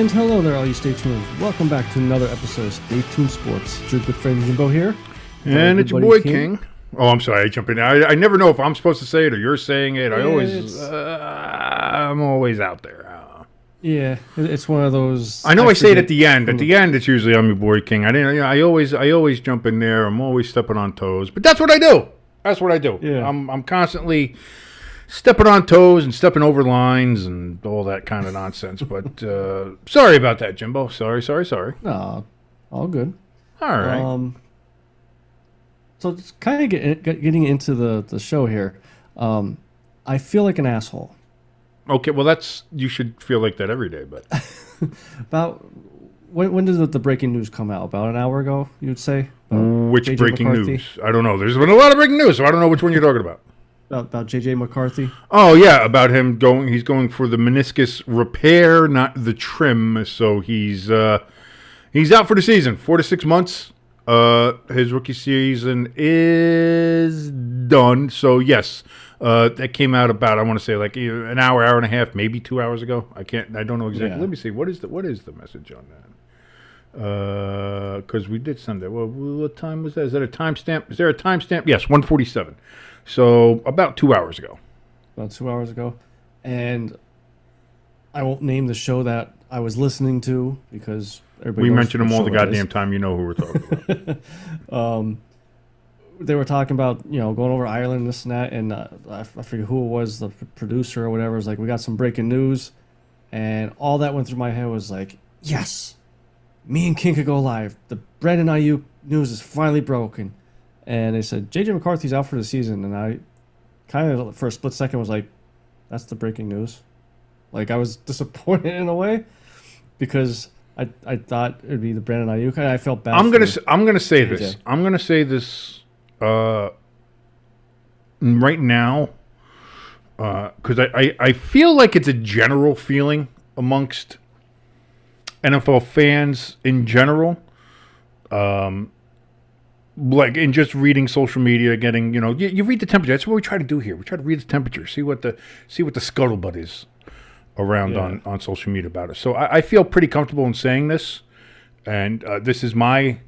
And hello there, all you Stay Tuned. Welcome back to another episode of Stay Tuned Sports. It's your good friend Jimbo here. And it's your boy King. Oh, I'm sorry, I jump in. I never know if I'm supposed to say it or you're saying it. I'm always out there. Yeah, it's one of those. I know I say it at the end. At the end, it's usually I'm your boy King. I always jump in there. I'm always stepping on toes, but that's what I do. That's what I do. Yeah. I'm constantly stepping on toes and stepping over lines and all that kind of nonsense. But sorry about that, Jimbo. Sorry. No, all good. All right. So it's kind of getting into the show here. I feel like an asshole. Okay, well you should feel like that every day, but about when did the breaking news come out? About an hour ago, you'd say? Which JJ breaking McCarthy? news? I don't know. There's been a lot of breaking news, so I don't know which one you're talking about. About JJ McCarthy? Oh yeah, about him going. He's going for the meniscus repair, not the trim. So he's out for the season, 4 to 6 months. His rookie season is done. So yes, that came out about, I want to say like an hour and a half, maybe 2 hours ago. I don't know exactly. Yeah. Let me see. What is the message on that? Because we did send it. Well, what time was that? Is that a timestamp? Is there a timestamp? Yes, 1:47. So about 2 hours ago. About 2 hours ago, and I won't name the show that I was listening to because everybody. We mention them all the goddamn time. You know who we're talking about. They were talking about, going over Ireland, this and that, and I forget who it was, the producer or whatever, was like, we got some breaking news, and all that went through my head was like, yes, me and King could go live. The Brandon Aiyuk news is finally broken. And they said, JJ McCarthy's out for the season, and I kind of, for a split second, was like, that's the breaking news. Like, I was disappointed in a way, because I thought it would be the Brandon Aiyuk, and I felt bad. I'm gonna say this. I'm gonna say this right now, because I feel like it's a general feeling amongst NFL fans in general, like in just reading social media, getting you read the temperature. That's what we try to do here. We try to read the temperature, see what the scuttlebutt is around on social media about it. So I feel pretty comfortable in saying this, and this is my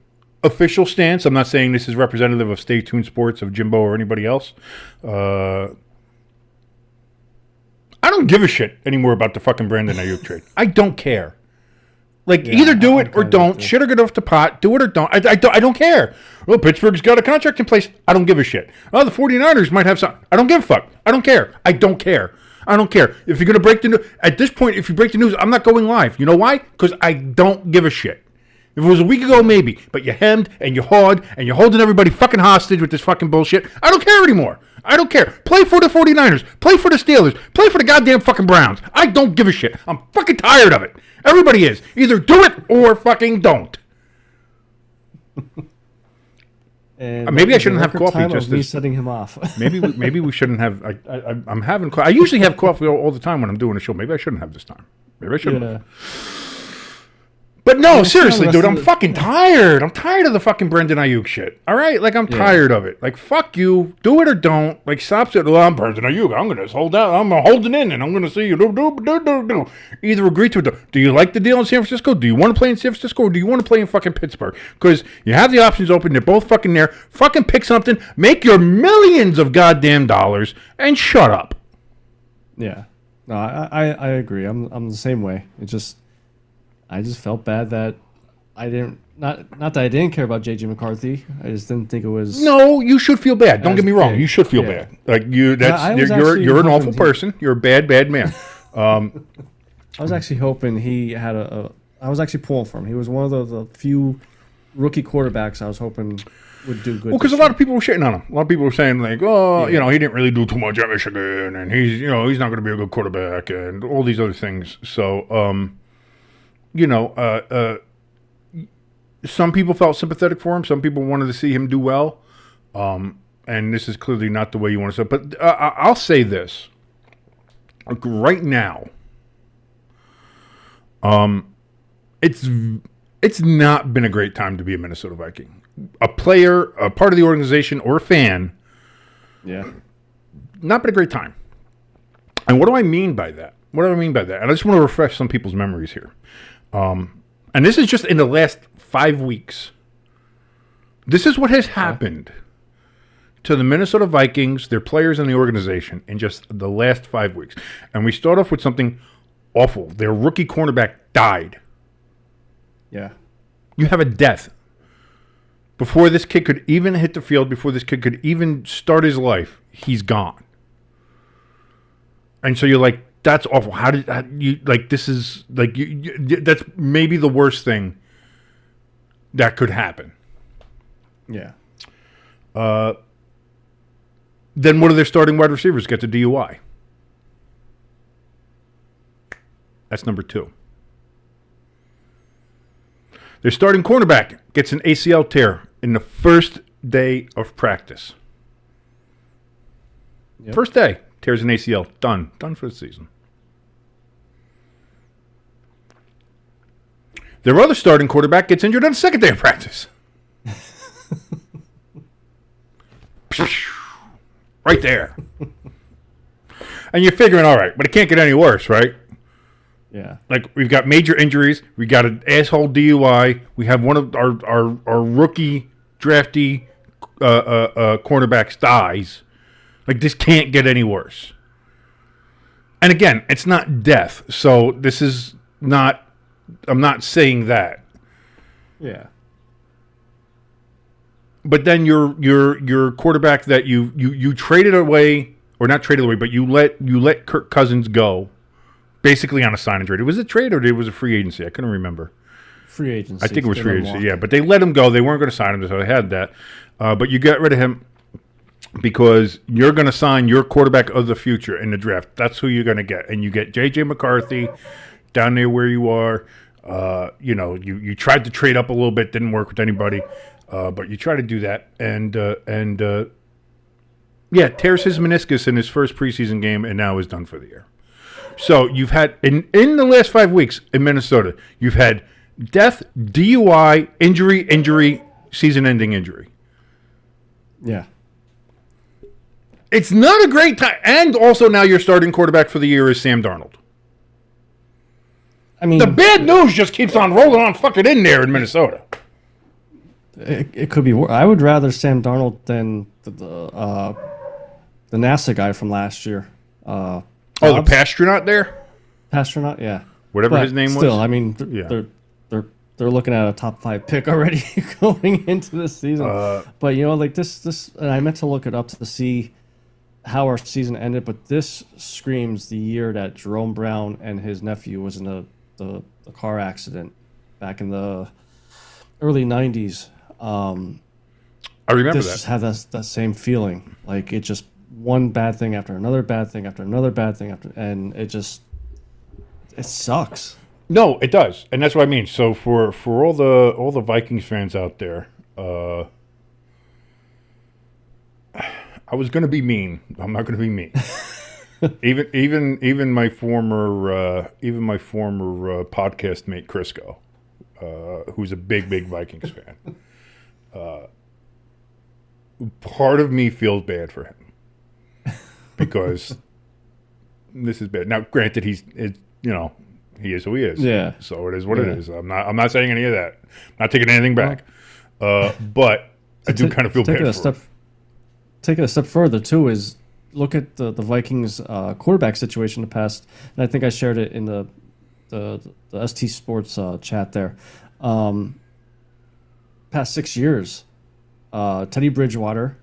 official stance. I'm not saying this is representative of Stay Tuned Sports, of Jimbo, or anybody else. I don't give a shit anymore about the fucking Brandon Aiyuk trade. I don't care. Like, either do it or don't. Shit or get off the pot. Do it or don't. I don't care. Well, Pittsburgh's got a contract in place. I don't give a shit. Oh, the 49ers might have something. I don't give a fuck. I don't care. I don't care. I don't care. If you're going to break the news, at this point, if you break the news, I'm not going live. You know why? Because I don't give a shit. If it was a week ago, maybe. But you hemmed and you hawed and you're holding everybody fucking hostage with this fucking bullshit. I don't care anymore. I don't care. Play for the 49ers. Play for the Steelers. Play for the goddamn fucking Browns. I don't give a shit. I'm fucking tired of it. Everybody is. Either do it or fucking don't. And maybe I shouldn't have coffee. Just me setting him off. maybe we shouldn't have. I'm having. I usually have coffee all the time when I'm doing a show. Maybe I shouldn't have this time. Maybe I shouldn't. Yeah. But no, seriously, dude, I'm fucking tired. I'm tired of the fucking Brandon Aiyuk shit. All right? Like, I'm tired of it. Like, fuck you. Do it or don't. Like, stop saying, well, I'm Brandon Aiyuk. I'm going to hold out. I'm holding in, and I'm going to see you. Do. Either agree to it. Do you like the deal in San Francisco? Do you want to play in San Francisco, or do you want to play in fucking Pittsburgh? Because you have the options open. They're both fucking there. Fucking pick something. Make your millions of goddamn dollars, and shut up. Yeah. No, I agree. I'm the same way. I just felt bad that I didn't not that I didn't care about JJ McCarthy. I just didn't think it was. No, you should feel bad. Don't get me wrong. You should feel bad. Like you're an awful person. You're a bad man. I was actually hoping he had I was actually pulling for him. He was one of the few rookie quarterbacks I was hoping would do good. Well, because a lot of people were shitting on him. A lot of people were saying like, he didn't really do too much at Michigan, and he's not going to be a good quarterback, and all these other things. So. Some people felt sympathetic for him. Some people wanted to see him do well. And this is clearly not the way you want to say it. But I'll say this. Like right now, it's not been a great time to be a Minnesota Viking. A player, a part of the organization, or a fan. Yeah. Not been a great time. And what do I mean by that? And I just want to refresh some people's memories here. And this is just in the last 5 weeks. This is what has happened to the Minnesota Vikings, their players, and the organization in just the last 5 weeks. And we start off with something awful. Their rookie cornerback died. Yeah. You have a death. Before this kid could even hit the field, before this kid could even start his life, he's gone. And so you're like, that's awful. This is, like, that's maybe the worst thing that could happen. Yeah. Then one of their starting wide receivers gets a DUI. That's number 2. Their starting cornerback gets an ACL tear in the first day of practice. Yep. First day, tears an ACL. Done for the season. Their other starting quarterback gets injured on the second day of practice. Right there. And you're figuring, all right, but it can't get any worse, right? Yeah. Like, we've got major injuries. We got an asshole DUI. We have one of our rookie draftee cornerbacks dies. Like, this can't get any worse. And again, it's not death. So this is not, I'm not saying that. Yeah. But then your quarterback that you traded away, or not traded away, but you let Kirk Cousins go, basically on a sign and trade. Was it a trade or it was a free agency? I couldn't remember. Free agency. I think it was free agency. Yeah, but they let him go. They weren't going to sign him, so they had that. But you got rid of him because you're going to sign your quarterback of the future in the draft. That's who you're going to get, and you get JJ McCarthy down there where you are. You tried to trade up a little bit, didn't work with anybody. But you try to do that, and tears his meniscus in his first preseason game, and now is done for the year. So you've had, in the last 5 weeks in Minnesota, you've had death, DUI, injury, season-ending injury. Yeah. It's not a great time. And also now your starting quarterback for the year is Sam Darnold. I mean, the bad news just keeps on rolling on fucking in there in Minnesota. It could be worse. I would rather Sam Darnold than the NASA guy from last year. The Pastronaut there? Pastronaut, yeah. Whatever his name was. Still, I mean, they're looking at a top 5 pick already going into this season. But like this, and I meant to look it up to see how our season ended. But this screams the year that Jerome Brown and his nephew was in the car accident back in the early '90s. I remember this just had that same feeling. Like, it just one bad thing after another bad thing after another bad thing and it sucks. No, it does, and that's what I mean. So for all the Vikings fans out there, I was going to be mean. I'm not going to be mean. even my former podcast mate Crisco, who's a big Vikings fan. Part of me feels bad for him because this is bad. Now, granted, he is who he is. Yeah. So it is what it is. I'm not saying any of that. I'm not taking anything back. But I do kind of feel bad for him. Take it a step further too is look at the Vikings quarterback situation in the past, and I think I shared it in the ST Sports chat there. Past 6 years, Teddy Bridgewater,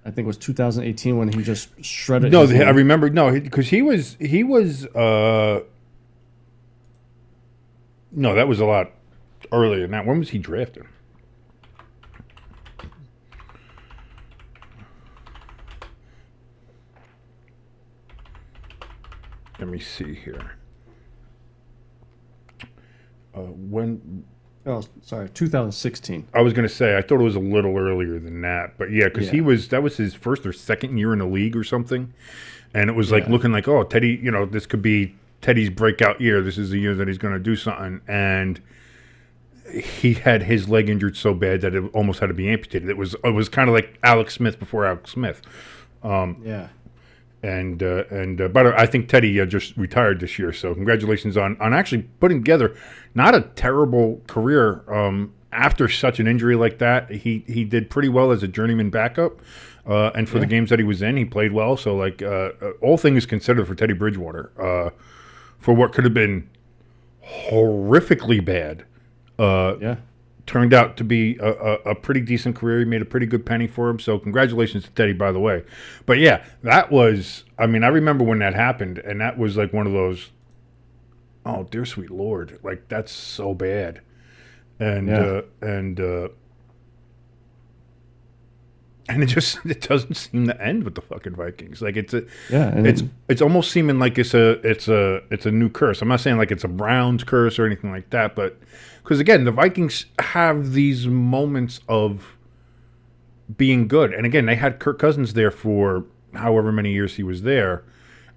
I think it was 2018 when he just shredded. No, I remember. No, because he was. No, that was a lot earlier than that. When was he drafted? Let me see here. When? Oh, sorry, 2016. I was going to say, I thought it was a little earlier than that. But yeah, because that was his first or second year in the league or something. And it was like looking like, oh, Teddy, this could be Teddy's breakout year. This is the year that he's going to do something. And he had his leg injured so bad that it almost had to be amputated. It was kind of like Alex Smith before Alex Smith. And And by the way, I think Teddy just retired this year, so congratulations on actually putting together not a terrible career after such an injury like that. He did pretty well as a journeyman backup, and for the games that he was in, he played well. So like all things considered for Teddy Bridgewater, for what could have been horrifically bad, turned out to be a pretty decent career. He made a pretty good penny for him. So congratulations to Teddy, by the way. But yeah, that was, I mean, I remember when that happened, and that was like one of those, oh, dear sweet Lord, like that's so bad. And and it doesn't seem to end with the fucking Vikings. Like it's almost seeming like it's a new curse. I'm not saying like it's a Browns curse or anything like that, but because again, the Vikings have these moments of being good, and again, they had Kirk Cousins there for however many years he was there,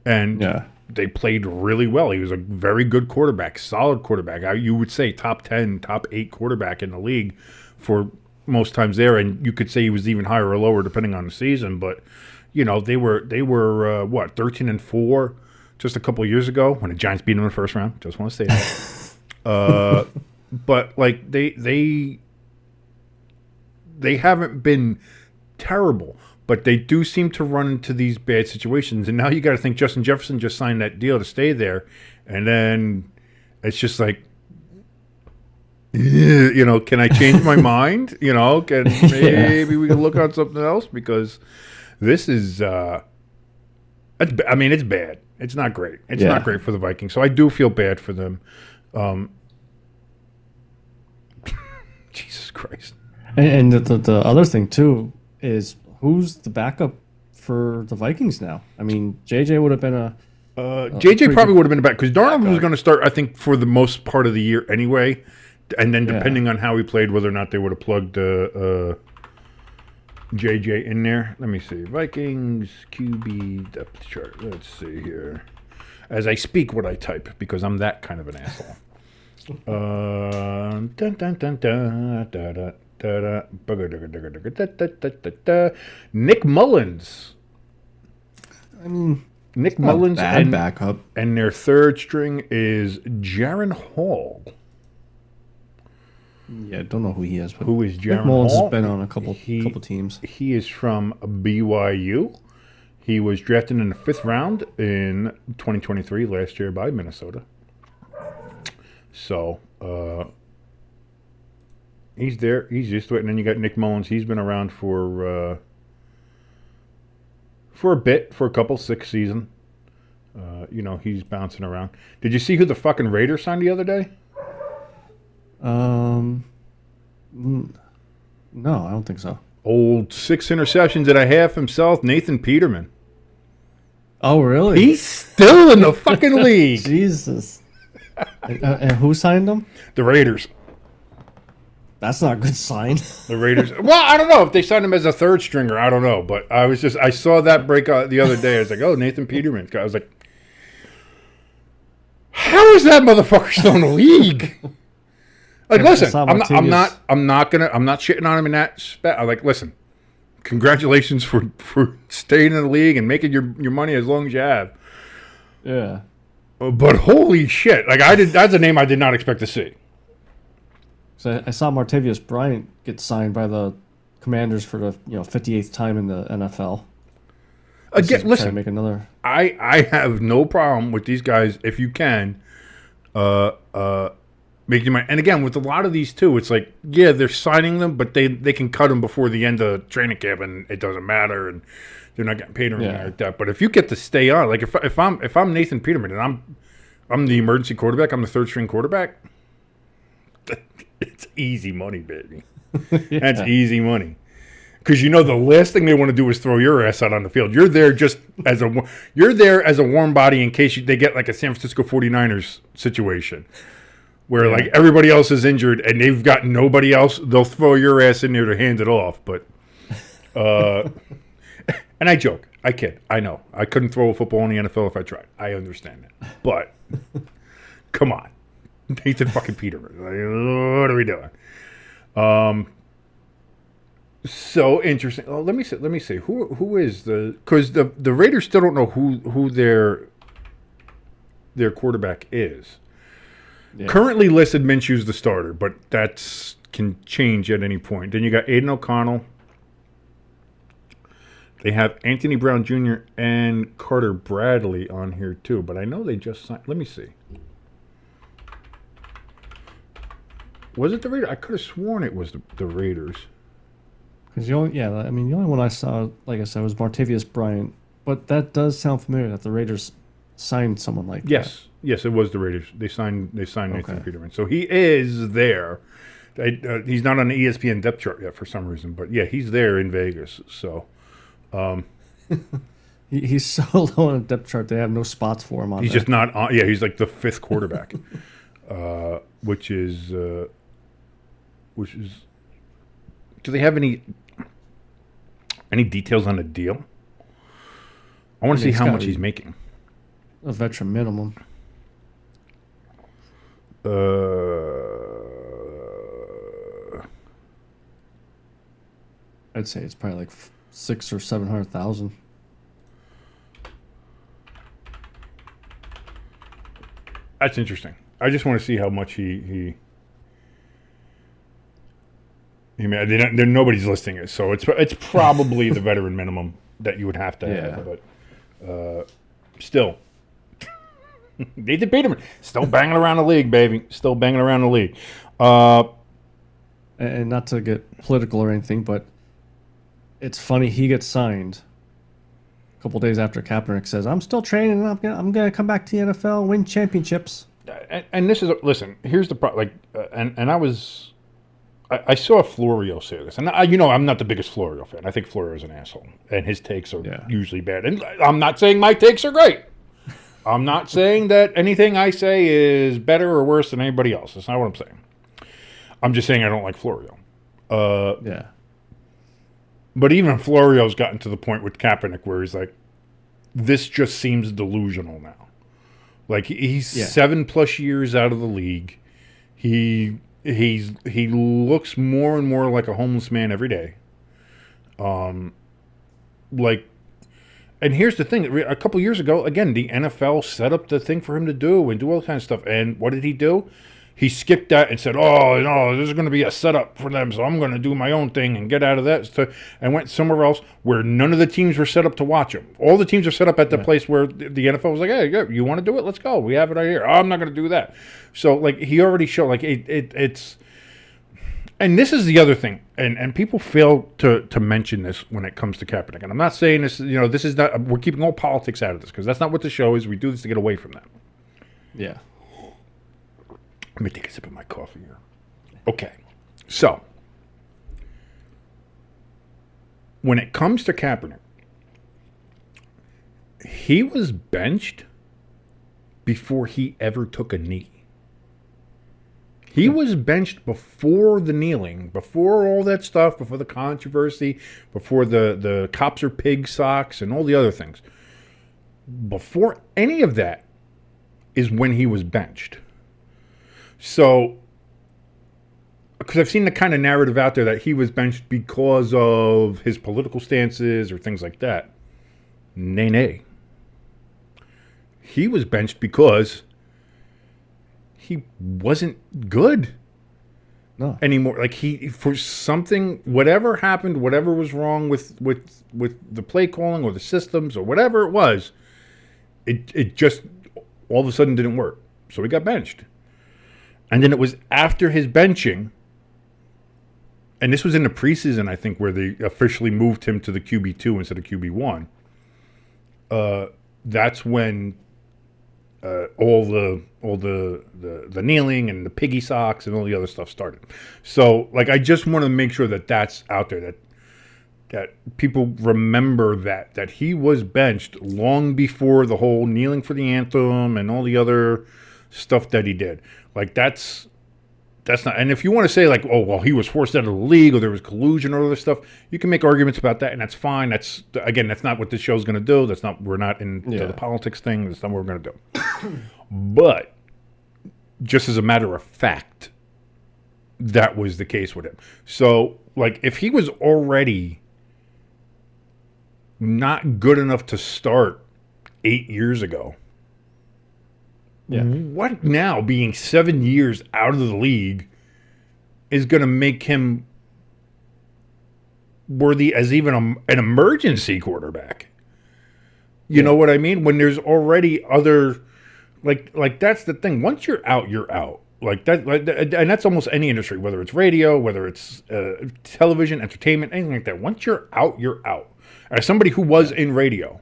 and they played really well. He was a very good quarterback, solid quarterback. You would say top 10, top 8 quarterback in the league for most times there, and you could say he was even higher or lower depending on the season. But you know, they were 13-4 just a couple of years ago when the Giants beat them in the first round. Just want to say that. But like they haven't been terrible, but they do seem to run into these bad situations. And now you got to think Justin Jefferson just signed that deal to stay there, and then it's just like, you know, can I change my mind? You know, can maybe we can look on something else, because this is, I mean, it's bad. It's not great. It's not great for the Vikings. So I do feel bad for them. Jesus Christ. And the other thing too is, who's the backup for the Vikings now? I mean, JJ would have been a JJ probably would have been a back, because Darnold was going to start, I think, for the most part of the year anyway. And then depending on how he played, whether or not they would have plugged JJ in there. Let me see. Vikings QB depth chart. Let's see here. As I speak what I type, because I'm that kind of an asshole. Nick Mullins. I mean, Nick Mullins and backup. And their third string is Jaron Hall. Yeah, I don't know who he is. But who is Jaron Nick Mullins Hall? Has been on a couple teams. He is from BYU. He was drafted in the 5th round in 2023, last year, by Minnesota. So he's there. He's used to it. And then you got Nick Mullins. He's been around for a bit, for a couple, 6 seasons. You know, he's bouncing around. Did you see who the fucking Raiders signed the other day? No, I don't think so. Old 6 interceptions and a half himself, Nathan Peterman. Oh, really? He's still in the fucking league. Jesus. And who signed him? The Raiders. That's not a good sign. The Raiders. Well, I don't know if they signed him as a third stringer. I don't know, but I saw that break out the other day. I was like, oh, Nathan Peterman. I was like, how is that motherfucker still in the league? Like, listen, I'm not shitting on him in that spot. I'm like, listen, congratulations for staying in the league and making your money as long as you have. Yeah. But holy shit, like that's a name I did not expect to see. So I saw Martavius Bryant get signed by the Commanders for the 58th time in the NFL. Again, listen, make another. I have no problem with these guys if you can make your money. And again, with a lot of these too, it's like, yeah, they're signing them, but they can cut them before the end of training camp, and it doesn't matter, and they're not getting paid or anything like that. But if you get to stay on, like if I'm Nathan Peterman and I'm the emergency quarterback, I'm the third string quarterback, it's easy money, baby. That's easy money. Because the last thing they want to do is throw your ass out on the field. You're there as a warm body in case they get like a San Francisco 49ers situation where like everybody else is injured and they've got nobody else. They'll throw your ass in there to hand it off. But and I joke, I kid, I know I couldn't throw a football in the NFL if I tried. I understand that, but come on, Nathan fucking Peterman, like, what are we doing? So interesting. Oh, let me see. Let me see. Who is the? Because the Raiders still don't know who their quarterback is. Yeah. Currently listed Minshew's the starter, but that's can change at any point. Then you got Aiden O'Connell. They have Anthony Brown Jr. and Carter Bradley on here too, but I know they just signed. Let me see. Was it the Raiders? I could have sworn it was the Raiders. Because the only one I saw, like I said, was Martavius Bryant. But that does sound familiar that the Raiders signed someone like that. Yes, it was the Raiders. They signed Nathan Peterman, so he is there. He's not on the ESPN depth chart yet for some reason, but yeah, he's there in Vegas. So he's so low on the depth chart they have no spots for him on. He's there. just not on. Yeah, he's like the fifth quarterback, which is. Do they have any details on the deal? I want to see how much he's making. A veteran minimum. I'd say it's probably like 600,000 or 700,000. That's interesting. I just want to see how much he made. Nobody's listing it, so it's probably the veteran minimum that you would have to have. But still, Nathan Peterman still banging around the league, baby. Still banging around the league. And not to get political or anything, but it's funny he gets signed a couple days after Kaepernick says, "I'm still training. And I'm gonna come back to the NFL, and win championships." And this is listen. Here's the problem. I saw Florio say this, and I'm not the biggest Florio fan. I think Florio's an asshole, and his takes are usually bad. And I'm not saying my takes are great. I'm not saying that anything I say is better or worse than anybody else. That's not what I'm saying. I'm just saying I don't like Florio. But even Florio's gotten to the point with Kaepernick where he's like, this just seems delusional now. Like he's 7+ years out of the league. He looks more and more like a homeless man every day. And here's the thing: a couple years ago, again, the NFL set up the thing for him to do and do all kinds of stuff. And what did he do? He skipped that and said, "Oh, no, this is going to be a setup for them, so I'm going to do my own thing and get out of that." And went somewhere else where none of the teams were set up to watch him. All the teams are set up at the place where the NFL was like, "Hey, you want to do it? Let's go. We have it right here." Oh, I'm not going to do that. So, like, he already showed, like, it's. And this is the other thing, and people fail to mention this when it comes to Kaepernick. And I'm not saying this, this is not. We're keeping all politics out of this because that's not what the show is. We do this to get away from that. Yeah. Let me take a sip of my coffee here. Okay. So, when it comes to Kaepernick, he was benched before he ever took a knee. He was benched before the kneeling, before all that stuff, before the controversy, before the cops are pig socks and all the other things. Before any of that is when he was benched. So, because I've seen the kind of narrative out there that he was benched because of his political stances or things like that. Nay. He was benched because he wasn't good anymore. Like for something, whatever happened, whatever was wrong with the play calling or the systems or whatever it was, it just all of a sudden didn't work. So he got benched. And then it was after his benching, and this was in the preseason, I think, where they officially moved him to the QB2 instead of QB1. That's when all the kneeling and the piggy socks and all the other stuff started. So, like, I just want to make sure that that's out there, that people remember that he was benched long before the whole kneeling for the anthem and all the other stuff that he did. Like, that's not. And if you want to say, like, oh, well, he was forced out of the league or there was collusion or other stuff, you can make arguments about that, and that's fine. That's not what this show's going to do. We're not into the politics thing. That's not what we're going to do. But just as a matter of fact, that was the case with him. So, like, if he was already not good enough to start 8 years ago, what now, being 7 years out of the league, is going to make him worthy as even an emergency quarterback? You know what I mean? When there's already other, like that's the thing. Once you're out, you're out. Like that, and that's almost any industry, whether it's radio, whether it's television, entertainment, anything like that. Once you're out, you're out. As somebody who was in radio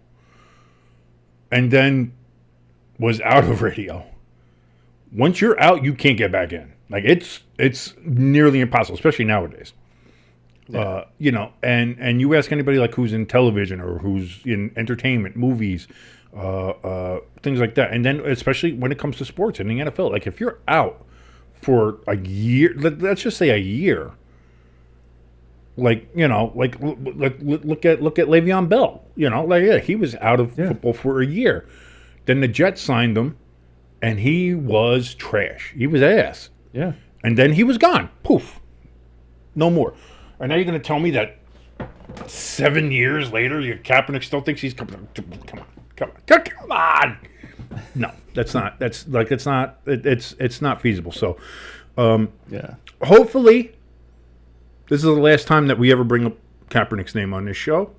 and then was out of radio, once you're out, you can't get back in. Like it's nearly impossible, especially nowadays. Yeah. You know, and you ask anybody like who's in television or who's in entertainment, movies, things like that, and then especially when it comes to sports in the NFL, like if you're out for a year, let's just say a year, like you know, like look at Le'Veon Bell, you know, like yeah, he was out of football for a year, then the Jets signed him, and he was trash, he was ass, and then he was gone, poof, no more. And now you're going to tell me that 7 years later, Kaepernick still thinks he's come on. No, that's not. That's like it's not. It's not feasible. So, hopefully, this is the last time that we ever bring up Kaepernick's name on this show,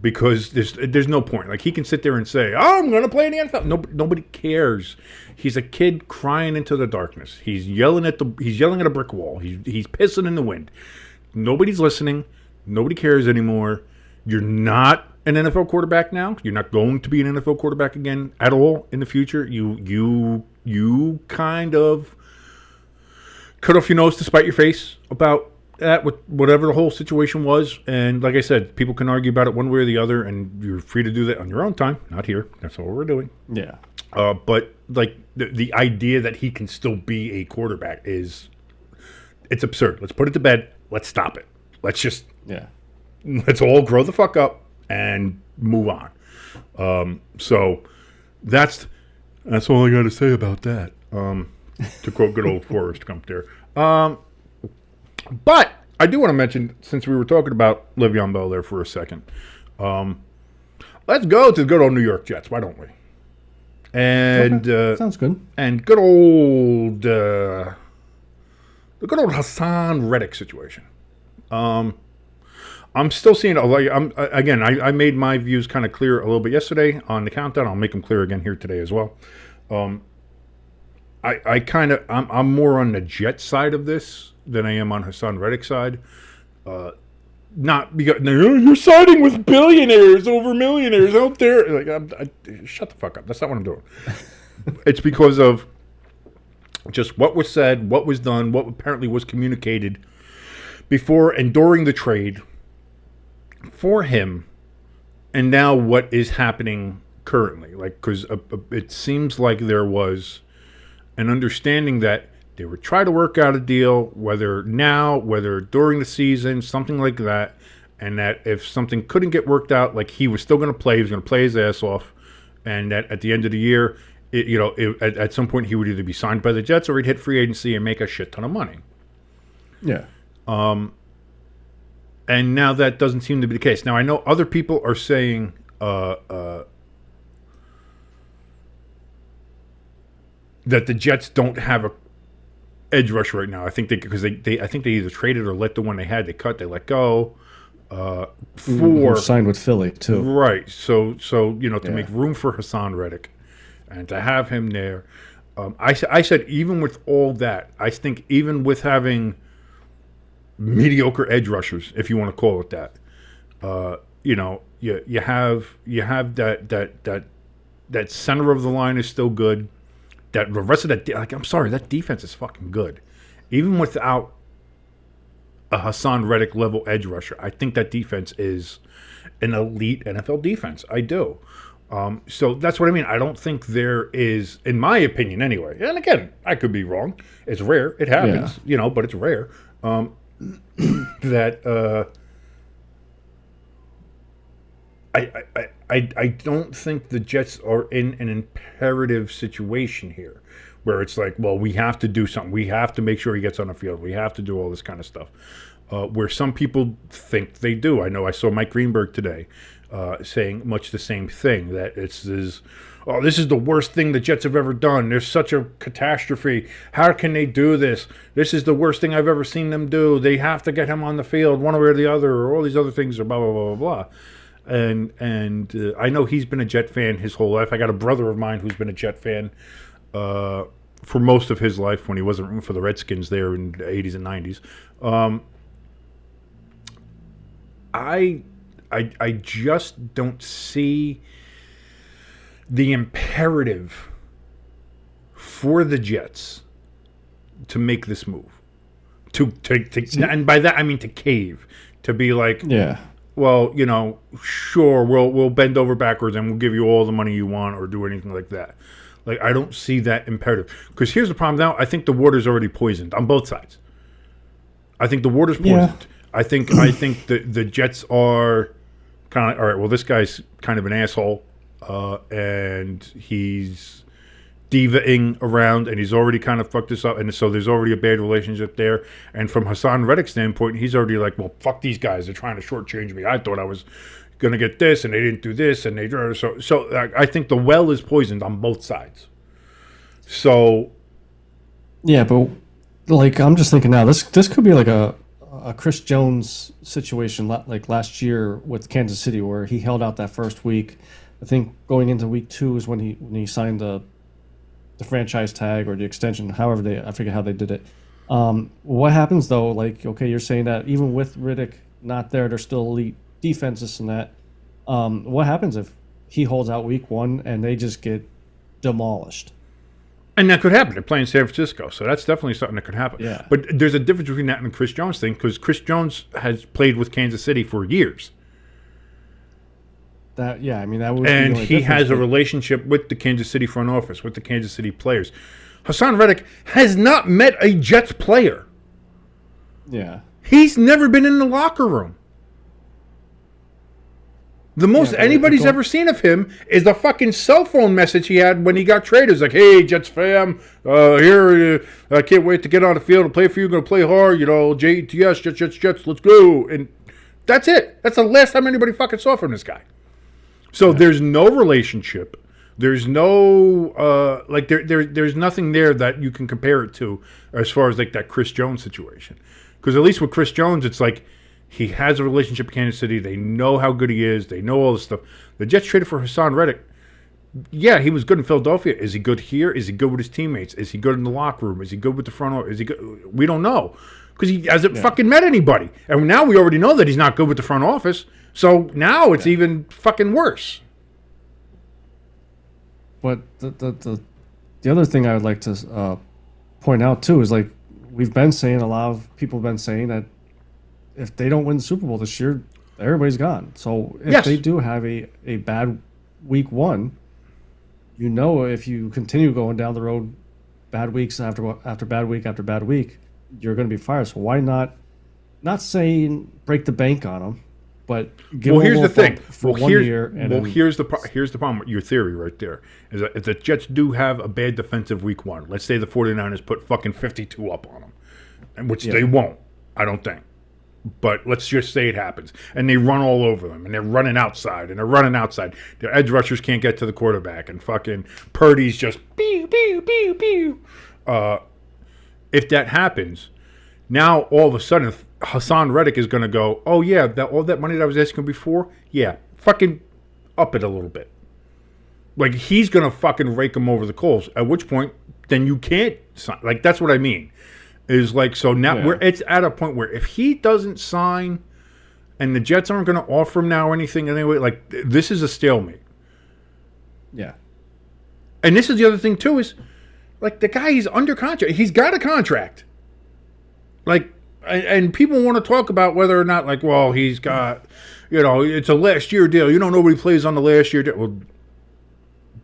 because there's no point. Like he can sit there and say, "Oh, I'm going to play in the NFL." Nobody cares. He's a kid crying into the darkness. He's yelling at a brick wall. He's pissing in the wind. Nobody's listening. Nobody cares anymore. You're not an NFL quarterback now. You're not going to be an NFL quarterback again at all in the future. You kind of cut off your nose to spite your face about that, with whatever the whole situation was. And like I said, people can argue about it one way or the other, and you're free to do that on your own time. Not here. That's all we're doing. Yeah. But like the idea that he can still be a quarterback it's absurd. Let's put it to bed. Let's stop it. Let's just let's all grow the fuck up and move on. So that's all I got to say about that. To quote good old Forrest Gump there. But I do want to mention, since we were talking about Le'Veon Bell there for a second, let's go to the good old New York Jets. Why don't we? And sounds good. And good old the good old Haason Reddick situation. I'm still seeing I made my views kind of clear a little bit yesterday on the countdown. I'll make them clear again here today as well. I'm more on the Jet side of this than I am on Haason Reddick's side. Not because you're siding with billionaires over millionaires out there. Like, shut the fuck up. That's not what I'm doing. It's because of just what was said, what was done, what apparently was communicated before and during the trade for him, and now what is happening currently. Like, because it seems like there was an understanding that they would try to work out a deal, whether during the season, something like that, and that if something couldn't get worked out, like he was still going to play, he was going to play his ass off, and that at the end of the year, at some point he would either be signed by the Jets or he'd hit free agency and make a shit ton of money. Yeah. And now that doesn't seem to be the case. Now I know other people are saying that the Jets don't have a edge rusher right now. I think because they either traded or let the one they had, they let go. Signed with Philly too. Right. So to make room for Haason Reddick and to have him there. I said even with all that, I think even with having mediocre edge rushers, if you want to call it that, you have that center of the line is still good. That the rest of that, I'm sorry, that defense is fucking good. Even without a Haason Reddick level edge rusher, I think that defense is an elite NFL defense. I do. So that's what I mean. I don't think there is, in my opinion anyway, and again, I could be wrong. It's rare. It happens, but it's rare. I don't think the Jets are in an imperative situation here where it's like, well, we have to do something. We have to make sure he gets on the field. We have to do all this kind of stuff. Where some people think they do. I know I saw Mike Greenberg today saying much the same thing, that this is the worst thing the Jets have ever done. There's such a catastrophe. How can they do this? This is the worst thing I've ever seen them do. They have to get him on the field one way or the other, or all these other things, or blah, blah, blah, blah, blah. And I know he's been a Jet fan his whole life. I got a brother of mine who's been a Jet fan for most of his life when he wasn't rooting for the Redskins there in the 80s and 90s. I just don't see the imperative for the Jets to make this move. And by that I mean to cave. To be like, Yeah. well, sure, we'll bend over backwards and we'll give you all the money you want, or do anything like that. Like, I don't see that imperative. Because here's the problem now. I think the water's already poisoned on both sides. I think the water's poisoned. Yeah. I think the Jets are kind of, all right, well, this guy's kind of an asshole, and he's diva-ing around, and he's already kind of fucked this up, and so there's already a bad relationship there. And from Haason Reddick's standpoint, he's already like, well, fuck these guys. They're trying to shortchange me. I thought I was going to get this, and they didn't do this, and they so I think the well is poisoned on both sides. So Yeah, but like I'm just thinking now, this could be like a Chris Jones situation like last year with Kansas City, where he held out that first week. I think going into week 2 is when he signed the franchise tag or the extension, however I forget how they did it. What happens though? Like, okay, you're saying that even with Riddick not there, they're still elite defenses and that. What happens if he holds out week 1 and they just get demolished? And that could happen. They're playing San Francisco, so that's definitely something that could happen. Yeah. But there's a difference between that and the Chris Jones thing, because Chris Jones has played with Kansas City for years. That would. And be he has a relationship with the Kansas City front office, with the Kansas City players. Haason Reddick has not met a Jets player. Yeah. He's never been in the locker room. The most anybody's ever seen of him is the fucking cell phone message he had when he got traded. It's like, hey, Jets fam, here, I can't wait to get on the field and play for you. Going to play hard, JETS, Jets, let's go. And that's it. That's the last time anybody fucking saw from this guy. So there's no relationship. There's no, there's nothing there that you can compare it to as far as like that Chris Jones situation. Because at least with Chris Jones, it's like, he has a relationship with Kansas City. They know how good he is. They know all this stuff. The Jets traded for Haason Reddick. Yeah, he was good in Philadelphia. Is he good here? Is he good with his teammates? Is he good in the locker room? Is he good with the front office? Is he good? We don't know, because he hasn't fucking met anybody. And now we already know that he's not good with the front office. So now it's even fucking worse. But the other thing I would like to point out too is, like, we've been saying, a lot of people have been saying that if they don't win the Super Bowl this year, everybody's gone. So if they do have a bad week 1, if you continue going down the road, bad weeks after bad week after bad week, you're going to be fired. So why not saying break the bank on them, but give them here's the thing. For 1 year. Here's the problem with your theory right there. Is that if the Jets do have a bad defensive week 1, let's say the 49ers put fucking 52 up on them, which they won't, I don't think. But let's just say it happens. And they run all over them. And they're running outside. Their edge rushers can't get to the quarterback. And fucking Purdy's just pew, pew, pew, pew. If that happens, now all of a sudden Haason Reddick is going to go, oh yeah, all that money that I was asking before, yeah, fucking up it a little bit. Like, he's going to fucking rake him over the coals. At which point, then you can't sign. Like, that's what I mean. Is like, so now it's at a point where if he doesn't sign and the Jets aren't going to offer him now anything anyway, like, this is a stalemate. Yeah. And this is the other thing too, is like, the guy, he's under contract. He's got a contract. Like, and people want to talk about whether or not, like, well, he's got, it's a last year deal. Nobody plays on the last year deal. Well,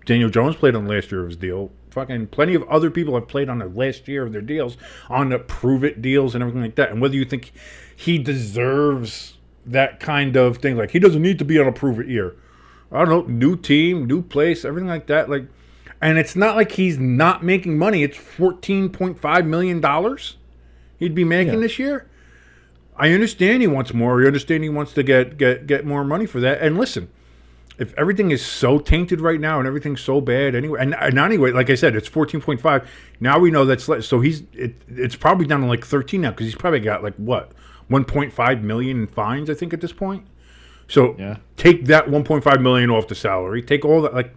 Daniel Jones played on the last year of his deal. Fucking plenty of other people have played on the last year of their deals, on the prove-it deals and everything like that. And whether you think he deserves that kind of thing, like, he doesn't need to be on a prove-it year. I don't know, new team, new place, everything like that. Like, and it's not like he's not making money. It's $14.5 million he'd be making this year. I understand he wants more. I understand he wants to get more money for that. And listen, if everything is so tainted right now and everything's so bad anyway, and anyway, like I said, it's 14.5. Now we know that's less. So it's probably down to like 13 now because he's probably got like what 1.5 million in fines, I think, at this point. So take that 1.5 million off the salary. Take all that. Like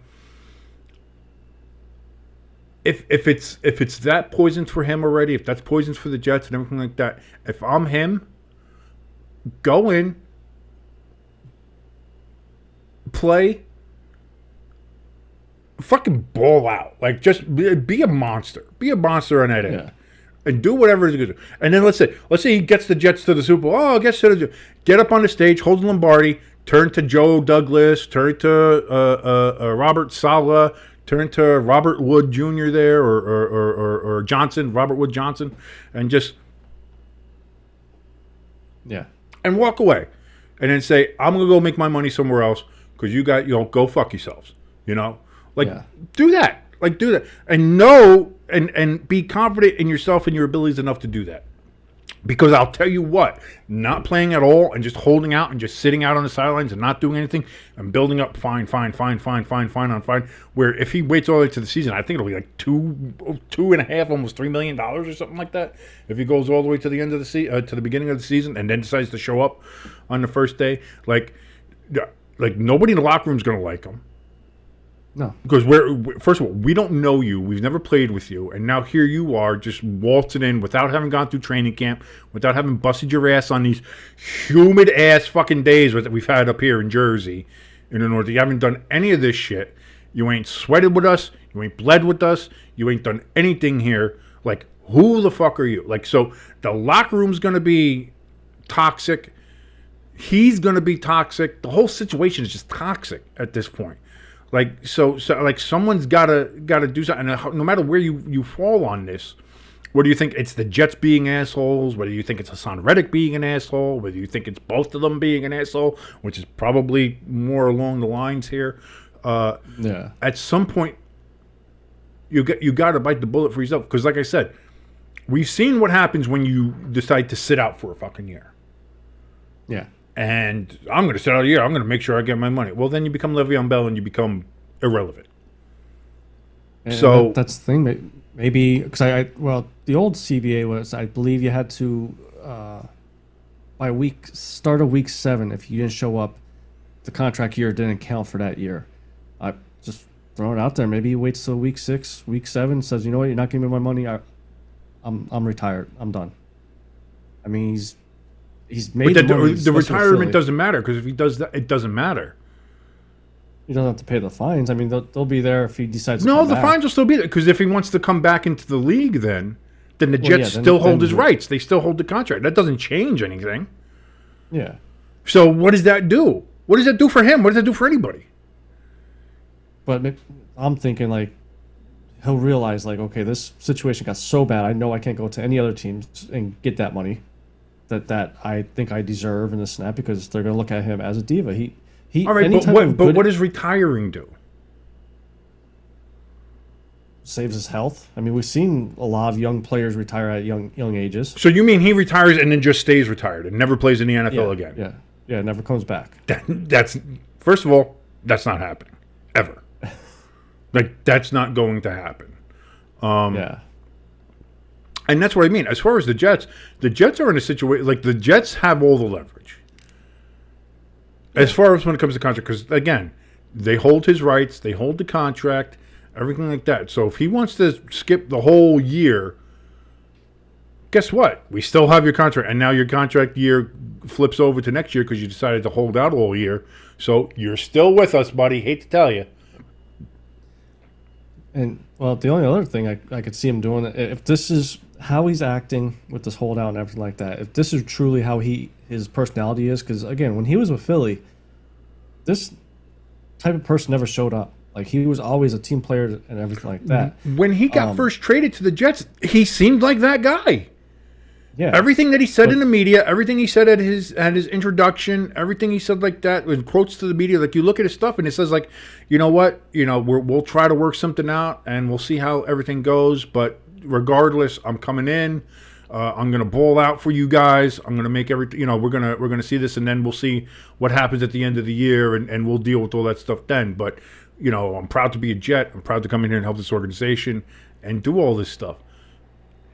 if it's that poison for him already, if that's poisons for the Jets and everything like that, if I'm him, go in, play, fucking ball out. Like, just be a monster. Be a monster on that end. And do whatever is good. And then let's say he gets the Jets to the Super Bowl. Oh, get up on the stage, hold the Lombardi, turn to Joe Douglas, turn to Robert Saleh, turn to Robert Wood Jr. there, or Johnson, Robert Wood Johnson, and just and walk away, and then say, I'm gonna go make my money somewhere else because go fuck yourselves. Do that. Like, do that, and know and be confident in yourself and your abilities enough to do that. Because I'll tell you what, not playing at all and just holding out and just sitting out on the sidelines and not doing anything and building up fine. Where if he waits all the way to the season, I think it'll be like two and a half, almost $3 million or something like that. If he goes all the way to the end of the to the beginning of the season and then decides to show up on the first day, like nobody in the locker room is going to like him. No, because first of all, we don't know you. We've never played with you, and now here you are, just waltzing in without having gone through training camp, without having busted your ass on these humid ass fucking days that we've had up here in Jersey, in the North. You haven't done any of this shit. You ain't sweated with us. You ain't bled with us. You ain't done anything here. Like, who the fuck are you? Like, so the locker room's gonna be toxic. He's gonna be toxic. The whole situation is just toxic at this point. Like, so like someone's gotta do something. And no matter where you fall on this, whether you think it's the Jets being assholes, whether you think it's Haason Reddick being an asshole, whether you think it's both of them being an asshole, which is probably more along the lines here. At some point, you got to bite the bullet for yourself. Because, like I said, we've seen what happens when you decide to sit out for a fucking year. Yeah. And I'm going to sit out a year. I'm going to make sure I get my money. Well, then you become Le'Veon Bell and you become irrelevant. And so that's the thing. Maybe because the old CBA was, I believe you had to by start of week 7, if you didn't show up, the contract year didn't count for that year. I just throw it out there. Maybe he waits till week 6, week 7, says, you know what, you're not giving me my money. I'm retired. I'm done. I mean, he's made the retirement doesn't matter, because if he does that, it doesn't matter. He doesn't have to pay the fines. I mean, they'll be there if he decides to come back. No, the fines will still be there, because if he wants to come back into the league, then the Jets still hold his rights. They still hold the contract. That doesn't change anything. Yeah. So what does that do? What does that do for him? What does that do for anybody? But I'm thinking, like, he'll realize, like, okay, this situation got so bad, I know I can't go to any other teams and get that money that I think I deserve in the snap, because they're going to look at him as a diva. All right, but what does retiring do? Saves his health. I mean, we've seen a lot of young players retire at young ages. So you mean he retires and then just stays retired and never plays in the NFL again? Yeah, never comes back. That's first of all, that's not happening ever. Like, that's not going to happen. And that's what I mean. As far as the Jets are in a situation, like, the Jets have all the leverage. As far as when it comes to contract, because, again, they hold his rights, they hold the contract, everything like that. So if he wants to skip the whole year, guess what? We still have your contract, and now your contract year flips over to next year because you decided to hold out all year. So you're still with us, buddy. Hate to tell you. And, well, the only other thing I could see him doing, if this is how he's acting with this holdout and everything like that, if this is truly how his personality is, because, again, when he was with Philly, this type of person never showed up. Like, he was always a team player and everything like that. When he got first traded to the Jets, he seemed like that guy. Yeah. Everything that he said in the media, everything he said at his introduction, everything he said like that, with quotes to the media, like you look at his stuff and it says like, you know what, we'll try to work something out and we'll see how everything goes. But regardless, I'm coming in. I'm gonna ball out for you guys. I'm gonna make everything. We're gonna see this, and then we'll see what happens at the end of the year, and we'll deal with all that stuff then. But I'm proud to be a Jet. I'm proud to come in here and help this organization and do all this stuff.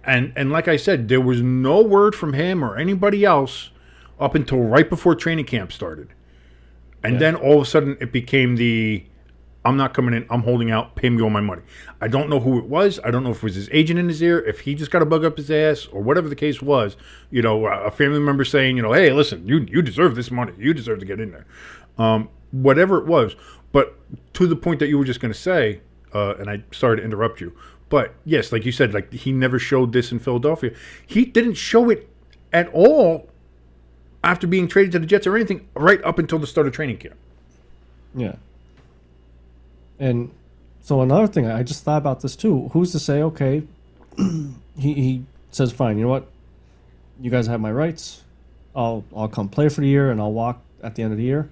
And like I said, there was no word from him or anybody else up until right before training camp started. And then all of a sudden it became I'm not coming in, I'm holding out, pay me all my money. I don't know who it was. I don't know if it was his agent in his ear, if he just got a bug up his ass, or whatever the case was. A family member saying, hey, listen, you deserve this money. You deserve to get in there. Whatever it was. But to the point that you were just going to say, and I sorry to interrupt you, but yes, like you said, like he never showed this in Philadelphia. He didn't show it at all after being traded to the Jets or anything right up until the start of training camp. Yeah. And so another thing, I just thought about this too. Who's to say, okay, he says, fine, you know what? You guys have my rights. I'll come play for the year and I'll walk at the end of the year.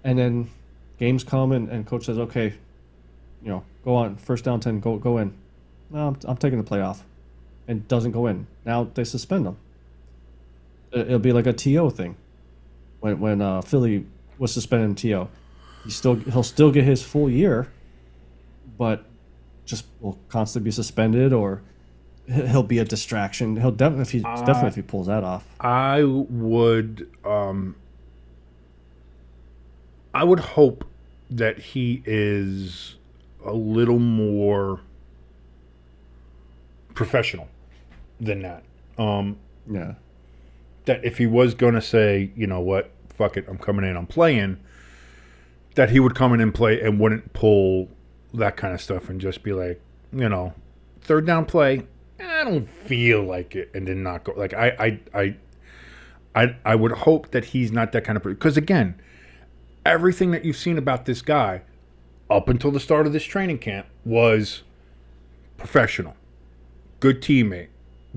And then games come and coach says, okay, go on, first down 10, go in. No, I'm taking the playoff, and doesn't go in. Now they suspend him. It'll be like a TO thing. When Philly was suspending TO, he'll still get his full year, but just will constantly be suspended, or he'll be a distraction. He'll definitely if he pulls that off. I would hope that he is a little more professional than that. Yeah. That if he was going to say, you know what, fuck it, I'm coming in, I'm playing, that he would come in and play and wouldn't pull that kind of stuff and just be like, third down play, I don't feel like it, and then not go. Like I would hope that he's not that kind of person. Because again, everything that you've seen about this guy up until the start of this training camp was professional. Good teammate,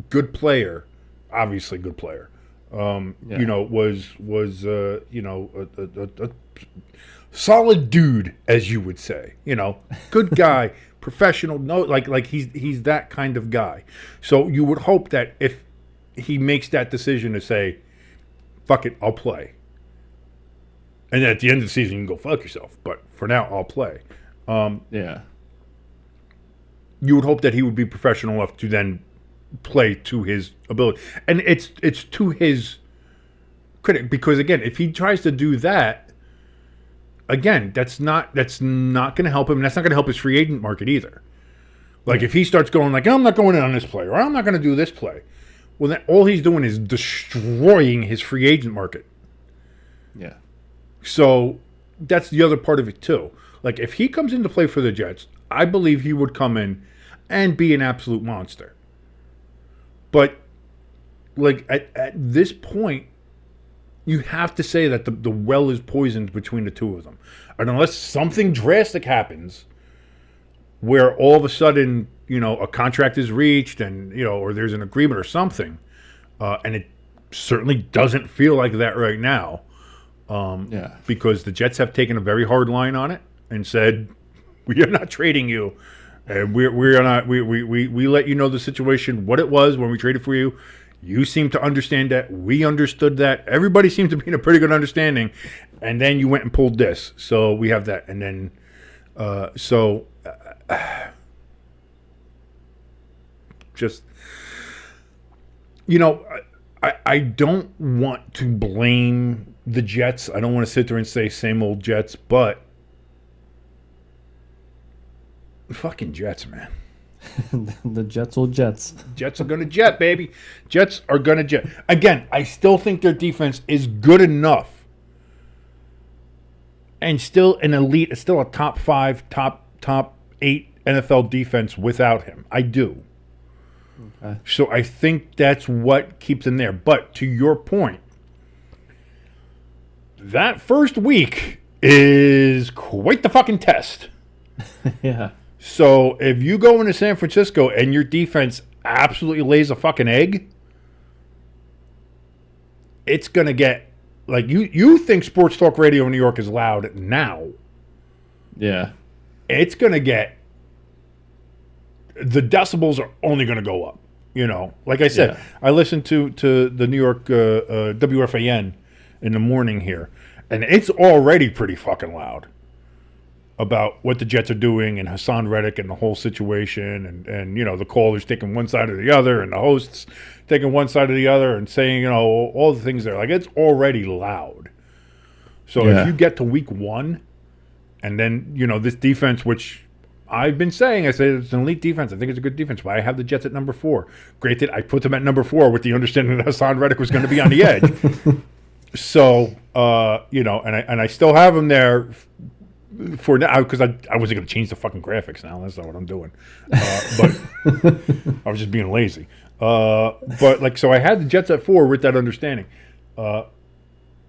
good player, obviously good player. Was a solid dude, as you would say. Good guy, professional. No, like he's that kind of guy. So you would hope that if he makes that decision to say, "Fuck it, I'll play," and then at the end of the season you can go fuck yourself. But for now, I'll play. You would hope that he would be professional enough to then play to his ability. And it's to his credit, because again, if he tries to do that, again, that's not going to help him, and that's not going to help his free agent market either. Like if he starts going like, I'm not going in on this play, or I'm not going to do this play, well, then all he's doing is destroying his free agent market. Yeah. So that's the other part of it too. Like if he comes in to play for the Jets, I believe he would come in and be an absolute monster. But like at this point, you have to say that the well is poisoned between the two of them. And unless something drastic happens where all of a sudden, a contract is reached and, or there's an agreement or something, and it certainly doesn't feel like that right now, because the Jets have taken a very hard line on it and said, we are not trading you. And we let you know the situation, what it was when we traded for you. You seem to understand that. We understood that. Everybody seemed to be in a pretty good understanding. And then you went and pulled this. So we have that. And then, just, I don't want to blame the Jets. I don't want to sit there and say same old Jets, but fucking Jets, man. The Jets will Jets. Jets are going to jet, baby. Jets are going to jet. Again, I still think their defense is good enough and still an elite, still a top 5, top 8 NFL defense without him. I do. Okay. So I think that's what keeps them there. But to your point, that first week is quite the fucking test. Yeah. So if you go into San Francisco and your defense absolutely lays a fucking egg, it's going to get, like, you think sports talk radio in New York is loud now. Yeah. It's going to get, the decibels are only going to go up. You know, like I said, I listened to the New York WFAN in the morning here, and it's already pretty fucking loud about what the Jets are doing and Haason Reddick and the whole situation, and you know, the callers taking one side or the other, and the hosts taking one side or the other, and saying, you know, all the things there. Like, it's already loud. So if you get to week 1, and then, you know, this defense, which I've been saying, I said it's an elite defense. I think it's a good defense. But I have the Jets at number 4. Granted, I put them at number 4 with the understanding that Haason Reddick was going to be on the edge. So, you know, and I still have them there for now, because I wasn't going to change the fucking graphics now. That's not what I'm doing. But I was just being lazy. But, like, so I had the Jets at 4 with that understanding. But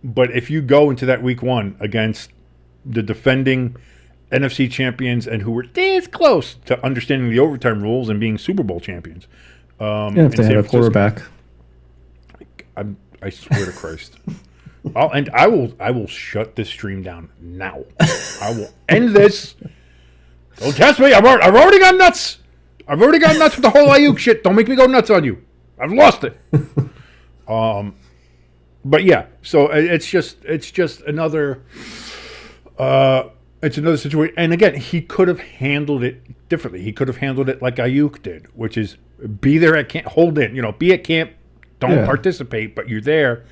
if you go into that week 1 against the defending NFC champions and who were this close to understanding the overtime rules and being Super Bowl champions. If they had a quarterback. I swear to Christ. I will shut this stream down now. I will end this. Don't test me. I've already gone nuts. I've already gone nuts with the whole Aiyuk shit. Don't make me go nuts on you. I've lost it. But yeah, so it's just another it's another situation. And again, he could have handled it differently. He could have handled it like Aiyuk did, which is be there at camp, hold in, you know, be at camp, don't participate, but you're there,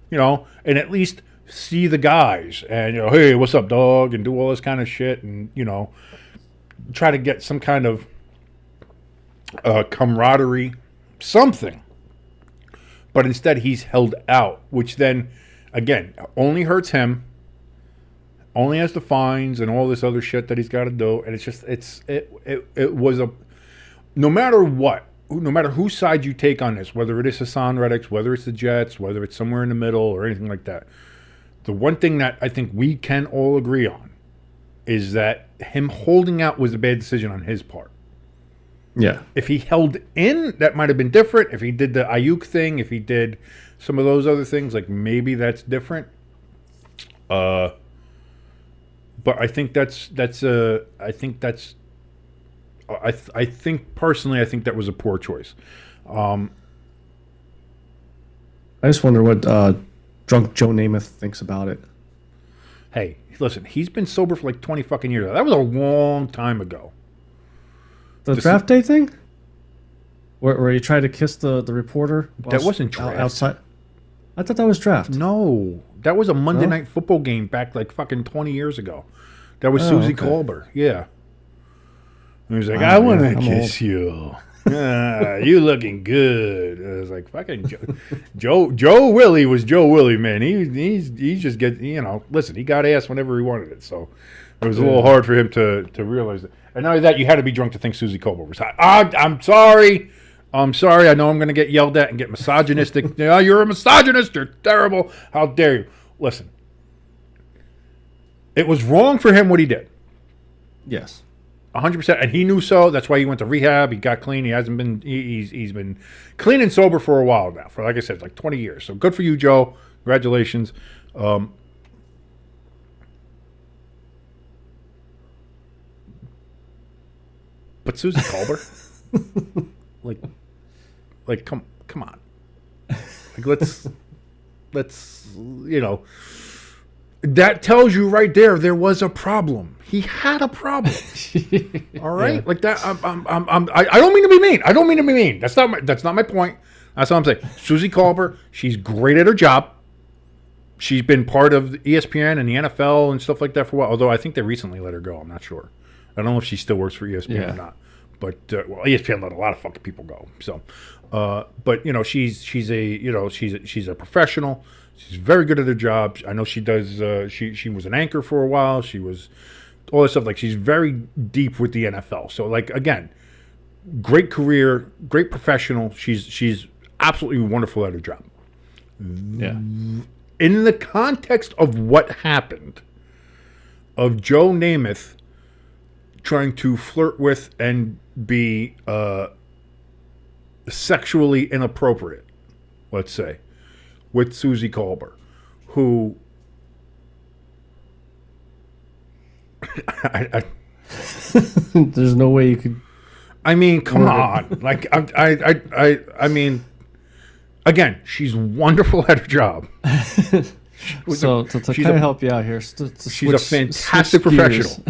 you know, and at least see the guys and, you know, hey, what's up, dog, and do all this kind of shit, and, you know, try to get some kind of camaraderie, something. But instead, he's held out, which then, again, only hurts him. Only has the fines and all this other shit that he's got to do, and it's just it was a, no matter what, no matter whose side you take on this, whether it is Haason Reddick's, whether it's the Jets, whether it's somewhere in the middle or anything like that, the one thing that I think we can all agree on is that him holding out was a bad decision on his part. Yeah. If he held in, that might have been different. If he did the Aiyuk thing, if he did some of those other things, like maybe that's different. But I think I think personally, I think that was a poor choice. I just wonder what drunk Joe Namath thinks about it. Hey, listen, he's been sober for like 20 fucking years. That was a long time ago. The draft day thing? Where he tried to kiss the reporter? That wasn't draft. Outside. I thought that was draft. No. That was a Monday night football game back like fucking 20 years ago. That was Susie Kolber. Yeah. And he was like, I want to kiss you. You looking good. I was like, fucking Joe Willie was Joe Willie, man. He just get, you know, listen, he got ass whenever he wanted it. So it was a little hard for him to realize it. And not only that, you had to be drunk to think Susie Kolber was hot. I'm sorry. I'm sorry. I know I'm going to get yelled at and get misogynistic. You're a misogynist. You're terrible. How dare you? Listen. It was wrong for him what he did. Yes. 100%. And he knew so. That's why he went to rehab. He got clean. He hasn't been, he's been clean and sober for a while now. For, like I said, like 20 years. So good for you, Joe. Congratulations. But Susie Kolber, like, come on. Like, let's, you know, that tells you right there was a problem. He had a problem. All right, yeah. Like that. I don't mean to be mean. I don't mean to be mean. That's not my point. That's what I'm saying. Susie Kolber, she's great at her job. She's been part of ESPN and the NFL and stuff like that for a while. Although I think they recently let her go. I'm not sure. I don't know if she still works for ESPN or not. But well, ESPN let a lot of fucking people go. So, but you know, she's a professional. She's very good at her job. I know she does. She was an anchor for a while. She was all this stuff. Like, she's very deep with the NFL. So, like, again, great career, great professional. She's absolutely wonderful at her job. Yeah. In the context of what happened, of Joe Namath trying to flirt with and be sexually inappropriate, let's say, with Susie Kolber, who There's no way you could. I mean, come on. Like, I mean, again, she's wonderful at her job. So to kind of help you out here, she's a fantastic professional.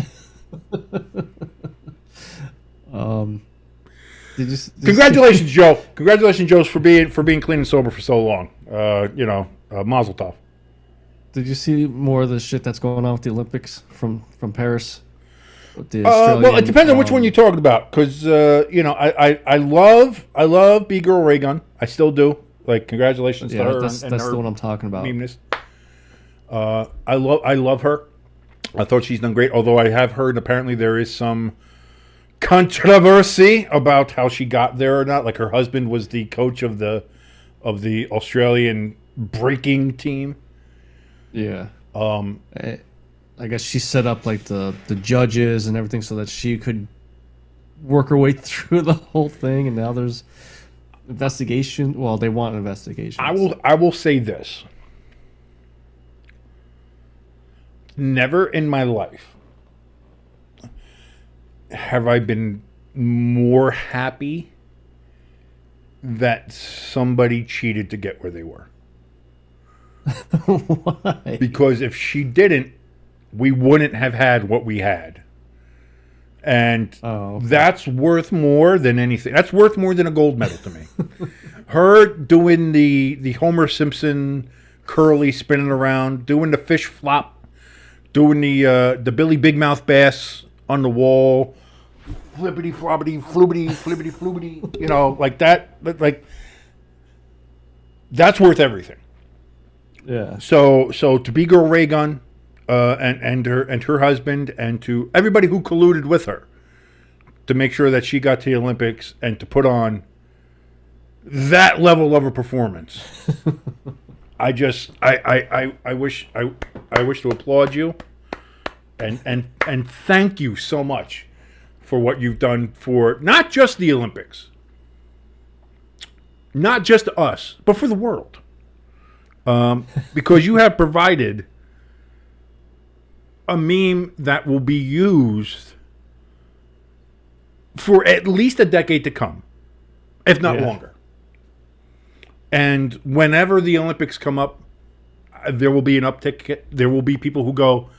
Congratulations, Joe. Congratulations, Joe, for being clean and sober for so long. Mazel tov. Did you see more of the shit that's going on with the Olympics from Paris? Well, it depends on which one you're talking about, because I love B-Girl Raygun. I still do. Like, congratulations to her. That's the one I'm talking about. Memeness. I love her. I thought she's done great. Although I have heard apparently there is some controversy about how she got there or not. Like, her husband was the coach of the Australian breaking team. Yeah. I guess she set up like the judges and everything so that she could work her way through the whole thing, and now there's investigation. Well, they want an investigation. I will say this. Never in my life have I been more happy that somebody cheated to get where they were. Why? Because if she didn't, we wouldn't have had what we had. And that's worth more than anything. That's worth more than a gold medal to me. Her doing the Homer Simpson curly spinning around, doing the fish flop, doing the Billy Big Mouth bass on the wall, flippity floppity, floobity, flippity floobity, like that. Like, that's worth everything. Yeah. So to B-Girl Raygun, and her husband, and to everybody who colluded with her to make sure that she got to the Olympics and to put on that level of a performance. I wish to applaud you and thank you so much for what you've done for not just the Olympics, not just us, but for the world. Because you have provided a meme that will be used for at least a decade to come, if not longer. And whenever the Olympics come up, there will be an uptick. There will be people who go,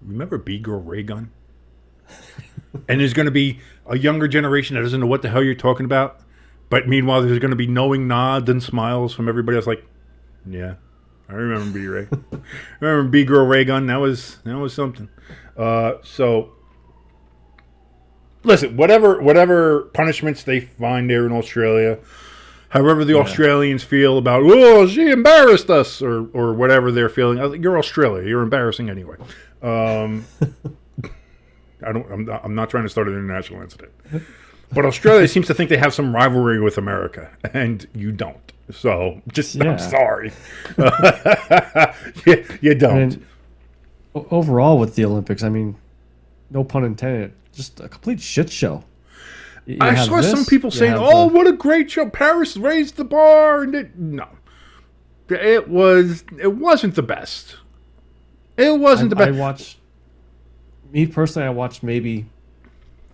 remember B-Girl Raygun? And there's going to be a younger generation that doesn't know what the hell you're talking about. But meanwhile, there's going to be knowing nods and smiles from everybody else like, yeah. I remember B-Ray. I remember B-Girl Raygun. That was something. So, listen. Whatever punishments they find there in Australia, however the Australians feel about, she embarrassed us, or whatever they're feeling. You're Australia. You're embarrassing anyway. I'm not trying to start an international incident, but Australia seems to think they have some rivalry with America, and you don't. So, I'm sorry. You don't. And overall, with the Olympics, I mean, no pun intended, just a complete shit show. I saw some people saying, what a great show. Paris raised the bar. And no. It wasn't the best. It wasn't the best. I watched maybe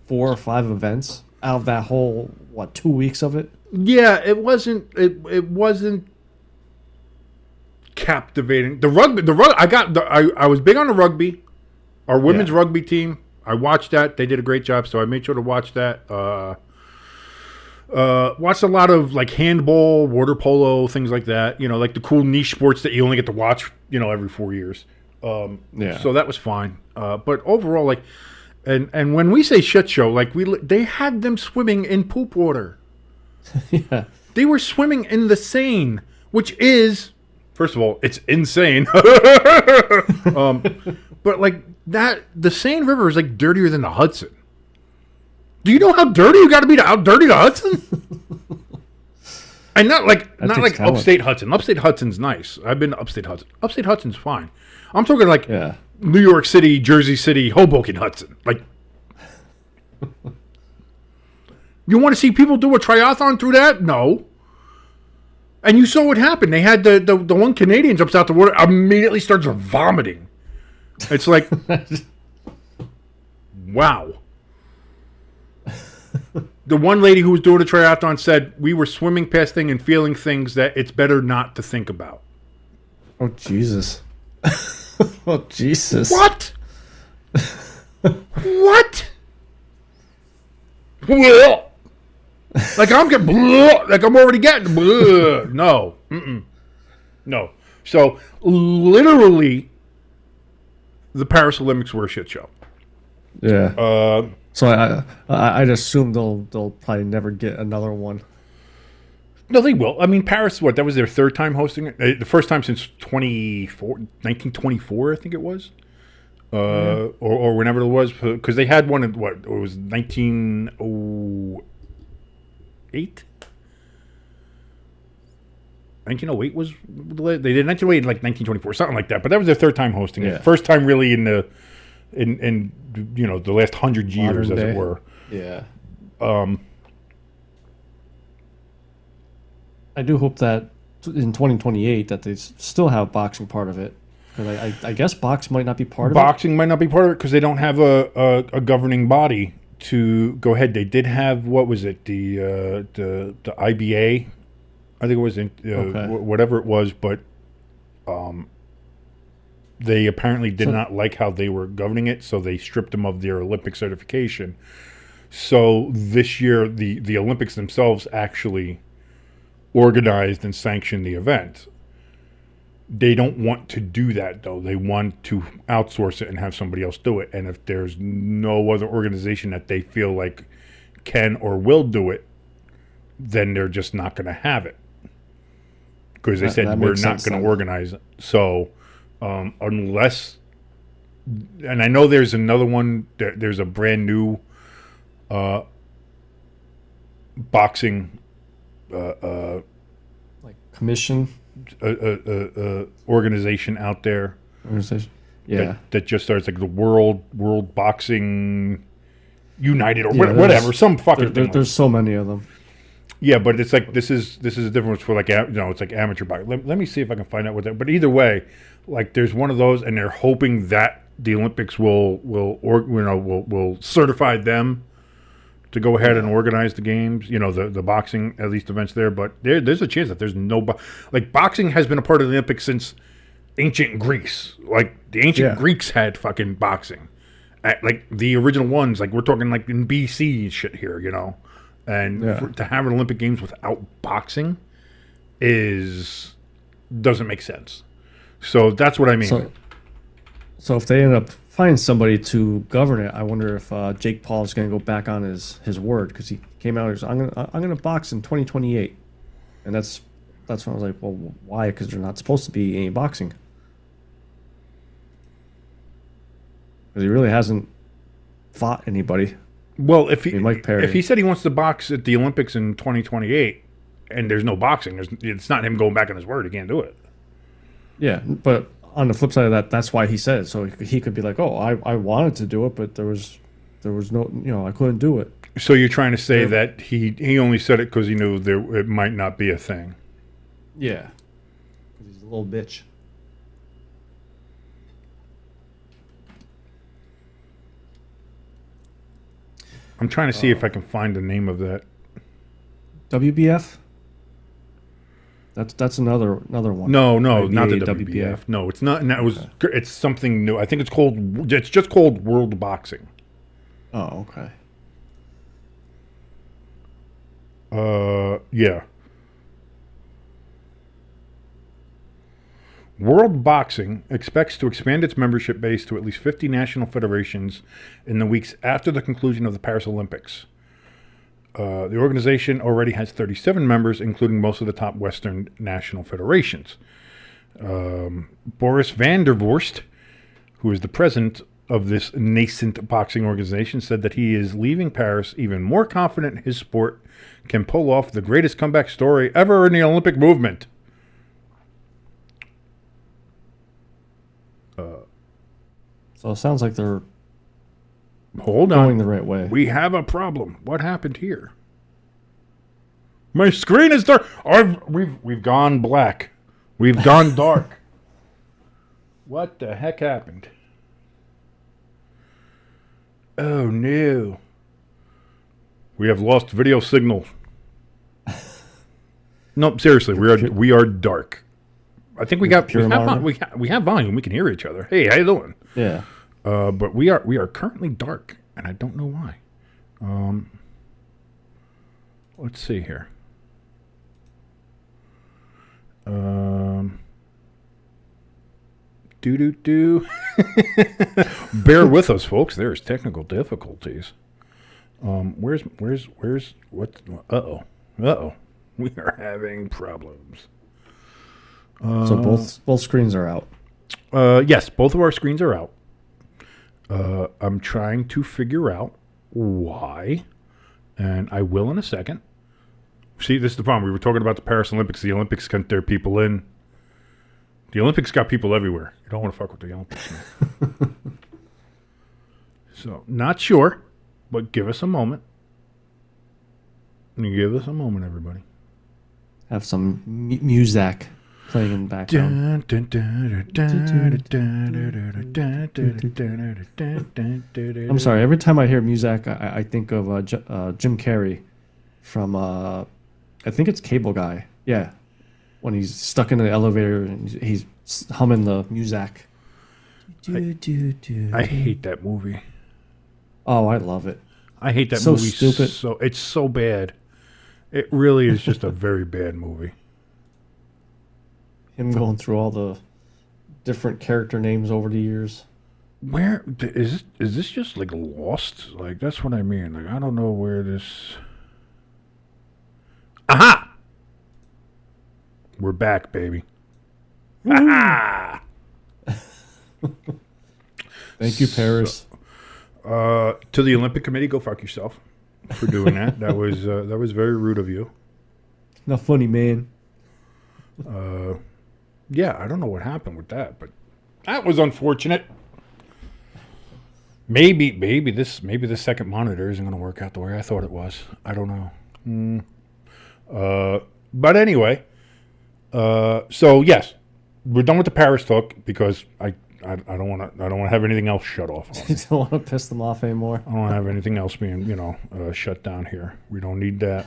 4 or 5 events out of that whole, 2 weeks of it? Yeah, it wasn't captivating. The rugby, I was big on the rugby. Our women's rugby team, I watched that. They did a great job, so I made sure to watch that. Watched a lot of like handball, water polo, things like that. Like the cool niche sports that you only get to watch, every 4 years. So that was fine. But overall, like, and when we say shit show, like they had them swimming in poop water. Yeah. They were swimming in the Seine, which is, first of all, it's insane. But like that, the Seine River is like dirtier than the Hudson. Do you know how dirty you got to be to out dirty the Hudson? And not like upstate Hudson. Upstate Hudson's nice. I've been to upstate Hudson. Upstate Hudson's fine. I'm talking like New York City, Jersey City, Hoboken Hudson. Like, you want to see people do a triathlon through that? No. And you saw what happened. They had the one Canadian jumps out the water, immediately starts vomiting. It's like, wow. The one lady who was doing a triathlon said, we were swimming past things and feeling things that it's better not to think about. Oh, Jesus. Oh, Jesus. What? What? Like I'm already getting no. No. So literally the Paris Olympics were a shit show. Yeah. So I'd assume they'll probably never get another one. No, they will. I mean, Paris, that was their third time hosting it? The first time since 1924, I think it was. Or whenever it was, because they had one in, it was 1908? 1908 was, they did 1908 in like 1924, something like that. But that was their third time hosting it. First time really in the last 100 years, as it were. Yeah. I do hope that in 2028 that they still have boxing part of it. Because I guess boxing might not be part of it. Boxing might not be part of it because they don't have a governing body to go ahead. They did have, what was it, the IBA, I think it was, whatever it was, but they apparently did not like how they were governing it, so they stripped them of their Olympic certification. So this year, the Olympics themselves actually organized and sanctioned the event. They don't want to do that, though. They want to outsource it and have somebody else do it. And if there's no other organization that they feel like can or will do it, then they're just not going to have it. Because they said, we're not going to organize it. So unless... And I know there's another one. There's a brand new boxing... like commission... organization out there. Organization, yeah. That just starts like the World Boxing United or whatever. Some fucking thing. There's so many of them. Yeah, but it's like this is a difference for like it's like amateur boxing. Let me see if I can find out what that. But either way, like there's one of those, and they're hoping that the Olympics will certify them to go ahead and organize the games, the boxing, at least events there. But there's a chance that there's no... Like, boxing has been a part of the Olympics since ancient Greece. Like, the ancient Greeks had fucking boxing. Like, the original ones, like, we're talking, like, in BC shit here, And to have an Olympic Games without boxing doesn't make sense. So that's what I mean. So if they end up finding somebody to govern it, I wonder if Jake Paul is going to go back on his word, because he came out and said, I'm gonna box in 2028, and that's when I was like, well, why? Because there's not supposed to be any boxing. Because he really hasn't fought anybody. Well, if he said he wants to box at the Olympics in 2028, and there's no boxing, it's not him going back on his word. He can't do it. Yeah, but on the flip side of that, that's why he said it. So he could be like, "Oh, I wanted to do it, but there was no, I couldn't do it." So you're trying to say that he only said it because he knew it might not be a thing. Yeah, because he's a little bitch. I'm trying to see if I can find the name of that. WBF. That's another one. No, not the WBF. No, it's not. No, it's something new. I think it's just called World Boxing. Oh, okay. Yeah. World Boxing expects to expand its membership base to at least 50 national federations in the weeks after the conclusion of the Paris Olympics. The organization already has 37 members, including most of the top Western national federations. Boris van der Vorst, who is the president of this nascent boxing organization, said that he is leaving Paris even more confident his sport can pull off the greatest comeback story ever in the Olympic movement. So it sounds like they're going the right way. We have a problem. What happened here? My screen is dark. We've gone black. We've gone dark. What the heck happened? Oh no. We have lost video signal. No, seriously, we are dark. I think we have volume. We can hear each other. Hey, how you doing? Yeah. But we are currently dark, and I don't know why. Let's see here. Bear with us, folks. There's technical difficulties. Where's what? Uh-oh. We are having problems. So both screens are out. Yes, both of our screens are out. I'm trying to figure out why, and I will in a second. See, this is the problem. We were talking about the Paris Olympics. The Olympics got their people in. The Olympics got people everywhere. You don't want to fuck with the Olympics, man. So, not sure, but give us a moment. Give us a moment, everybody. Have some music playing in the background. I'm sorry. Every time I hear music, I think of Jim Carrey from, I think it's Cable Guy. Yeah. When he's stuck in the elevator and he's humming the music. I hate that movie. Oh, I love it. I hate that movie. Stupid. So it's so bad. It really is just a very bad movie. Him going through all the different character names over the years. Where is this just like lost? Like, that's what I mean. Like, I don't know where this. Aha! We're back, baby. Aha! Thank you, Paris. To the Olympic Committee, go fuck yourself for doing that. That was very rude of you. Not funny, man. Yeah, I don't know what happened with that, but that was unfortunate. Maybe this second monitor isn't going to work out the way I thought it was. I don't know. But anyway, so yes, we're done with the Paris talk because I don't want to have anything else shut off. You don't want to piss them off anymore. I don't want to have anything else being shut down here. We don't need that.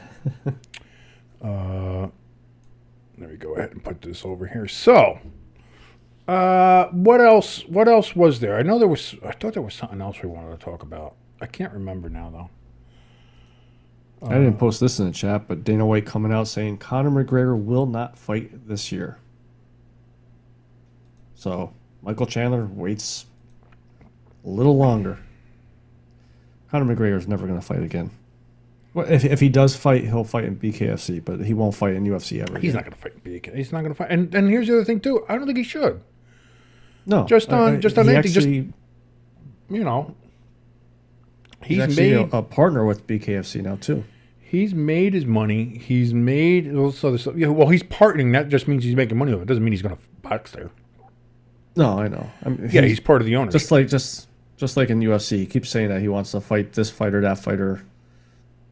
Let me go ahead and put this over here. So, what else was there? I thought there was something else we wanted to talk about. I can't remember now, though. I didn't post this in the chat, but Dana White coming out saying Conor McGregor will not fight this year. So, Michael Chandler waits a little longer. Conor McGregor's never going to fight again. Well, if he does fight, he'll fight in BKFC, but he won't fight in UFC ever. He's not going to fight in BK. He's not going to fight. And here's the other thing too. I don't think he should. No, just on anything. Actually, he's actually made a partner with BKFC now too. He's made his money. He's made also this. Well, he's partnering. That just means he's making money. It doesn't mean he's going to box there. No, I know. I mean, he's part of the ownership. Just like in UFC, he keeps saying that he wants to fight this fighter, that fighter,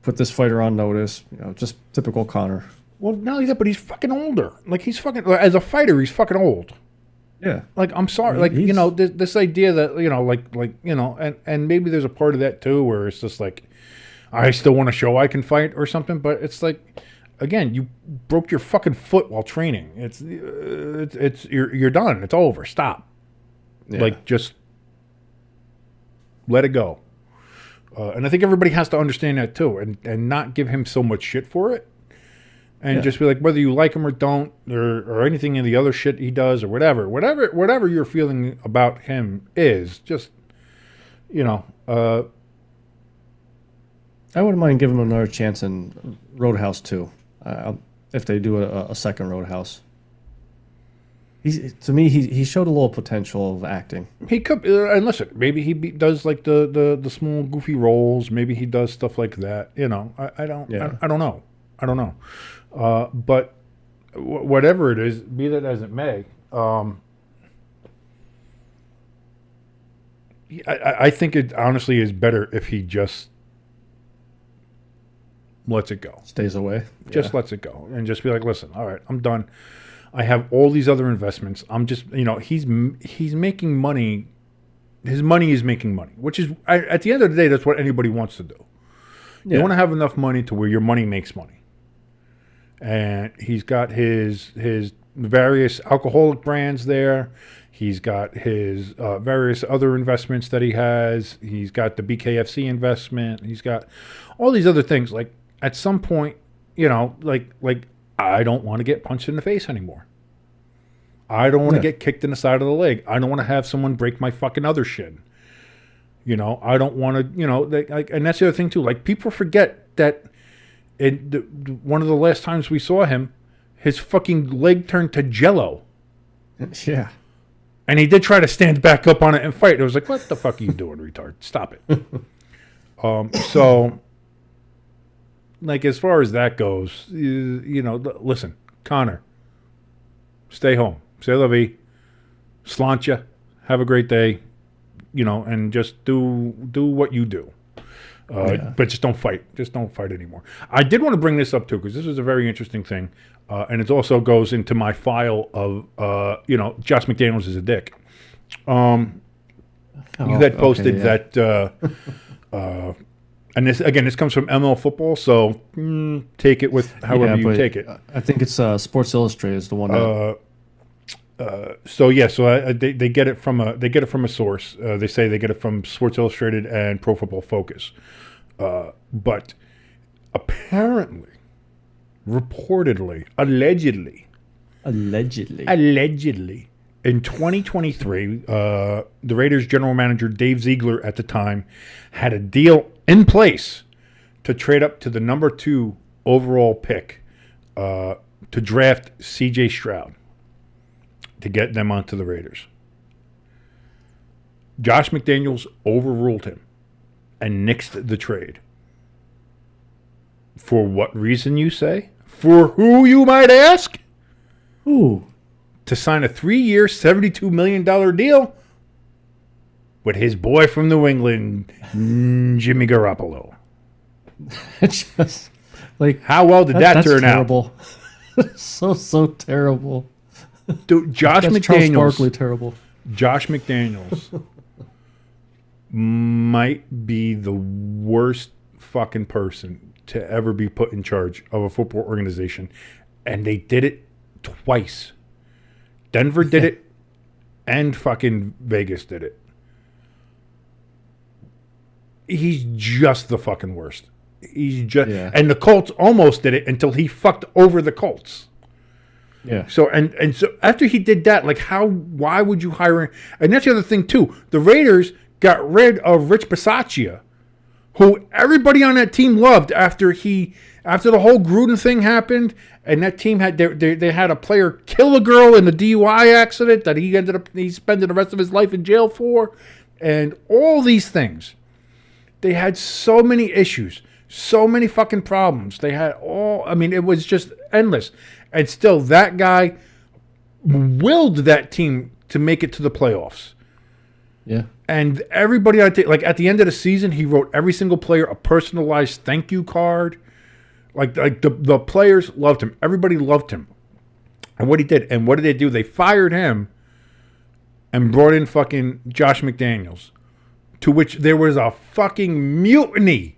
put this fighter on notice. Just typical Conor. Well, not only that, but he's fucking older. Like, he's fucking as a fighter, he's fucking old. Yeah. Like, I'm sorry. Like, this idea that and maybe there's a part of that too where it's just like, I still want to show I can fight or something, but it's like, again, you broke your fucking foot while training. You're done. It's over. Stop. Yeah. Like, just let it go. And I think everybody has to understand that too, and not give him so much shit for it, and just be like, whether you like him or don't, or anything in the other shit he does or whatever your feeling about him is, just I wouldn't mind giving him another chance in Roadhouse 2, if they do a second Roadhouse. To me, he showed a little potential of acting. He could, and listen, maybe he does like the small goofy roles. Maybe he does stuff like that. I don't know. But whatever it is, be that as it may, I think it honestly is better if he just lets it go. Stays away. Just lets it go. And just be like, listen, all right, I'm done. I have all these other investments. I'm just, he's making money. His money is making money, which is, at the end of the day, that's what anybody wants to do. You want to have enough money to where your money makes money. And he's got his various alcoholic brands there. He's got his various other investments that he has. He's got the BKFC investment. He's got all these other things. Like, at some point, like I don't want to get punched in the face anymore. I don't want to get kicked in the side of the leg. I don't want to have someone break my fucking other shin. I don't want to, and that's the other thing too. Like, people forget that one of the last times we saw him, his fucking leg turned to jello. Yeah. And he did try to stand back up on it and fight. It was like, what the fuck are you doing, retard? Stop it. So, like, as far as that goes, listen, Connor, stay home. Say la vie. Sláinte. Have a great day. And just do what you do. But just don't fight. Just don't fight anymore. I did want to bring this up, too, because this is a very interesting thing. And it also goes into my file of, Josh McDaniels is a dick. You had posted that, and this comes from ML Football, so take it with however you take it. I think it's Sports Illustrated is the one that... So they get it from a source. They say they get it from Sports Illustrated and Pro Football Focus. But apparently, reportedly, allegedly, in 2023, the Raiders general manager Dave Ziegler at the time had a deal in place to trade up to the number 2 overall pick to draft C.J. Stroud to get them onto the Raiders. Josh McDaniels overruled him and nixed the trade. For what reason, you say? For who, you might ask? Who? To sign a 3-year, $72 million deal with his boy from New England, Jimmy Garoppolo. Just like, how well did that turn terrible. Out? so terrible. Dude, Josh McDaniels. Charles Barkley terrible. Josh McDaniels might be the worst fucking person to ever be put in charge of a football organization, and they did it twice. Denver did it, and fucking Vegas did it. He's just the fucking worst. And the Colts almost did it until he fucked over the Colts. Yeah. So and so after he did that, like, why would you hire him? And that's the other thing too. The Raiders got rid of Rich Bisaccia, who everybody on that team loved after the whole Gruden thing happened, and that team had they had a player kill a girl in a DUI accident that he's spending the rest of his life in jail for, and all these things. They had so many issues, so many fucking problems. They had it was just endless. And still, that guy willed that team to make it to the playoffs. Yeah. And everybody, at the end of the season, he wrote every single player a personalized thank you card. Like the players loved him. Everybody loved him. And what he did, and what did they do? They fired him and brought in fucking Josh McDaniels, to which there was a fucking mutiny.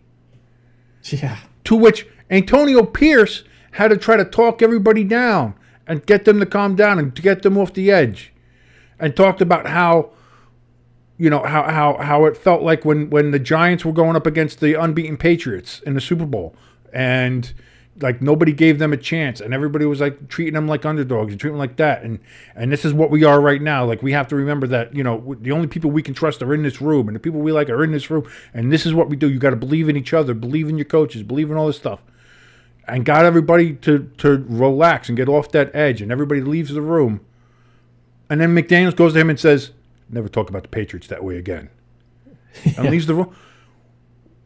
Yeah. To which Antonio Pierce had to try to talk everybody down and get them to calm down and to get them off the edge, and talked about how it felt like when the Giants were going up against the unbeaten Patriots in the Super Bowl, and like nobody gave them a chance, and everybody was like treating them like underdogs and treating them like that, and this is what we are right now. Like, we have to remember that the only people we can trust are in this room, and the people we like are in this room, and this is what we do. You got to believe in each other, believe in your coaches, believe in all this stuff. And got everybody to relax and get off that edge, and everybody leaves the room. And then McDaniels goes to him and says, never talk about the Patriots that way again. And leaves the room.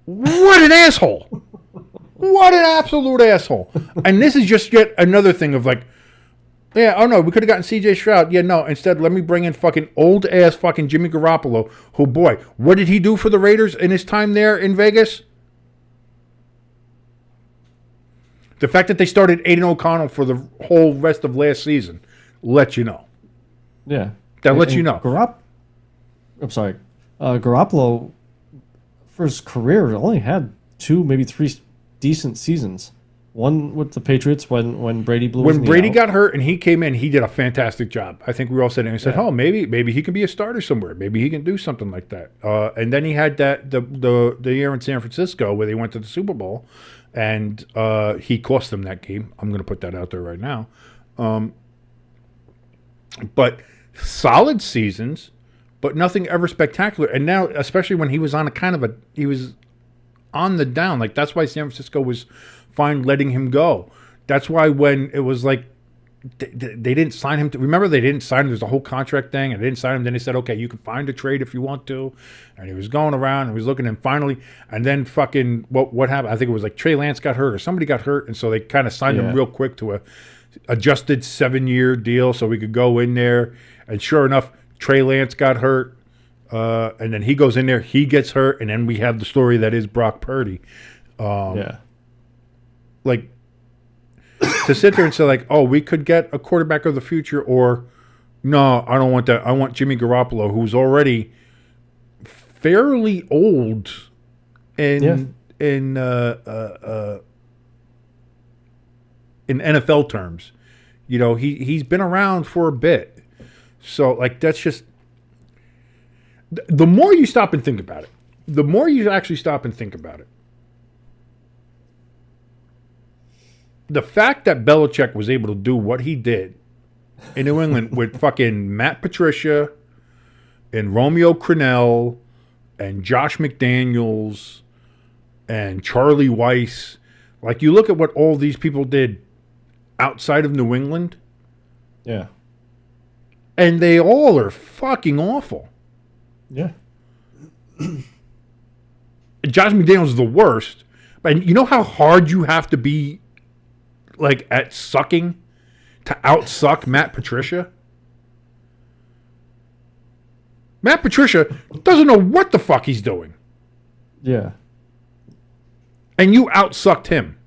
What an asshole. What an absolute asshole. And this is just yet another thing of like, yeah, oh no, we could have gotten C.J. Stroud. Yeah, no, instead let me bring in fucking old-ass fucking Jimmy Garoppolo, who, boy, what did he do for the Raiders in his time there in Vegas? The fact that they started Aiden O'Connell for the whole rest of last season lets you know. Yeah. That lets you know. Garoppolo, for his career, only had 2, maybe 3 decent seasons. One with the Patriots when Brady blew his knee Brady out. got hurt and he came in, he did a fantastic job. I think we all said it. And we said, "Oh, maybe he can be a starter somewhere. Maybe he can do something like that." And then he had the year in San Francisco where they went to the Super Bowl, and he cost them that game. I'm going to put that out there right now. But solid seasons, but nothing ever spectacular. And now, especially when he was on he was on the down. Like, that's why San Francisco was fine letting him go. That's why when it was like they didn't sign him. Remember, they didn't sign him. There's a whole contract thing, and they didn't sign him. Then they said, okay, you can find a trade if you want to. And he was going around and he was looking, and finally, and then fucking what happened? I think it was like Trey Lance got hurt or somebody got hurt, and so they kind of signed him real quick to a adjusted 7-year deal so we could go in there. And sure enough, Trey Lance got hurt, and then he goes in there, he gets hurt, and then we have the story that is Brock Purdy. Like, to sit there and say, like, oh, we could get a quarterback of the future, or no, I don't want that. I want Jimmy Garoppolo, who's already fairly old in NFL terms. You know, he's been around for a bit. So, like, that's just... The more you stop and think about it, the more you actually stop and think about it, the fact that Belichick was able to do what he did in New England with fucking Matt Patricia and Romeo Crennel and Josh McDaniels and Charlie Weiss, like, you look at what all these people did outside of New England, and they all are fucking awful. Yeah. Josh McDaniels is the worst, but you know how hard you have to be, like, at sucking to outsuck Matt Patricia? Matt Patricia doesn't know what the fuck he's doing. Yeah. And you outsucked him.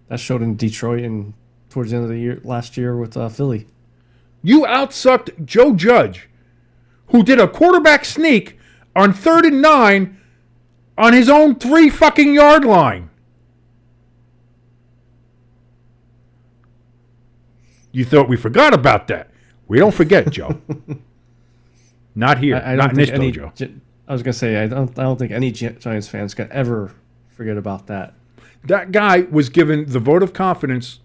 That showed in Detroit and towards the end of the year last year with Philly. You outsucked Joe Judge, who did a quarterback sneak on 3rd and 9 on his own 3 fucking yard line. You thought we forgot about that. We don't forget, Joe. Not here. Not in this dojo. I was gonna say I don't think any Giants fans can ever forget about that. That guy was given the vote of confidence,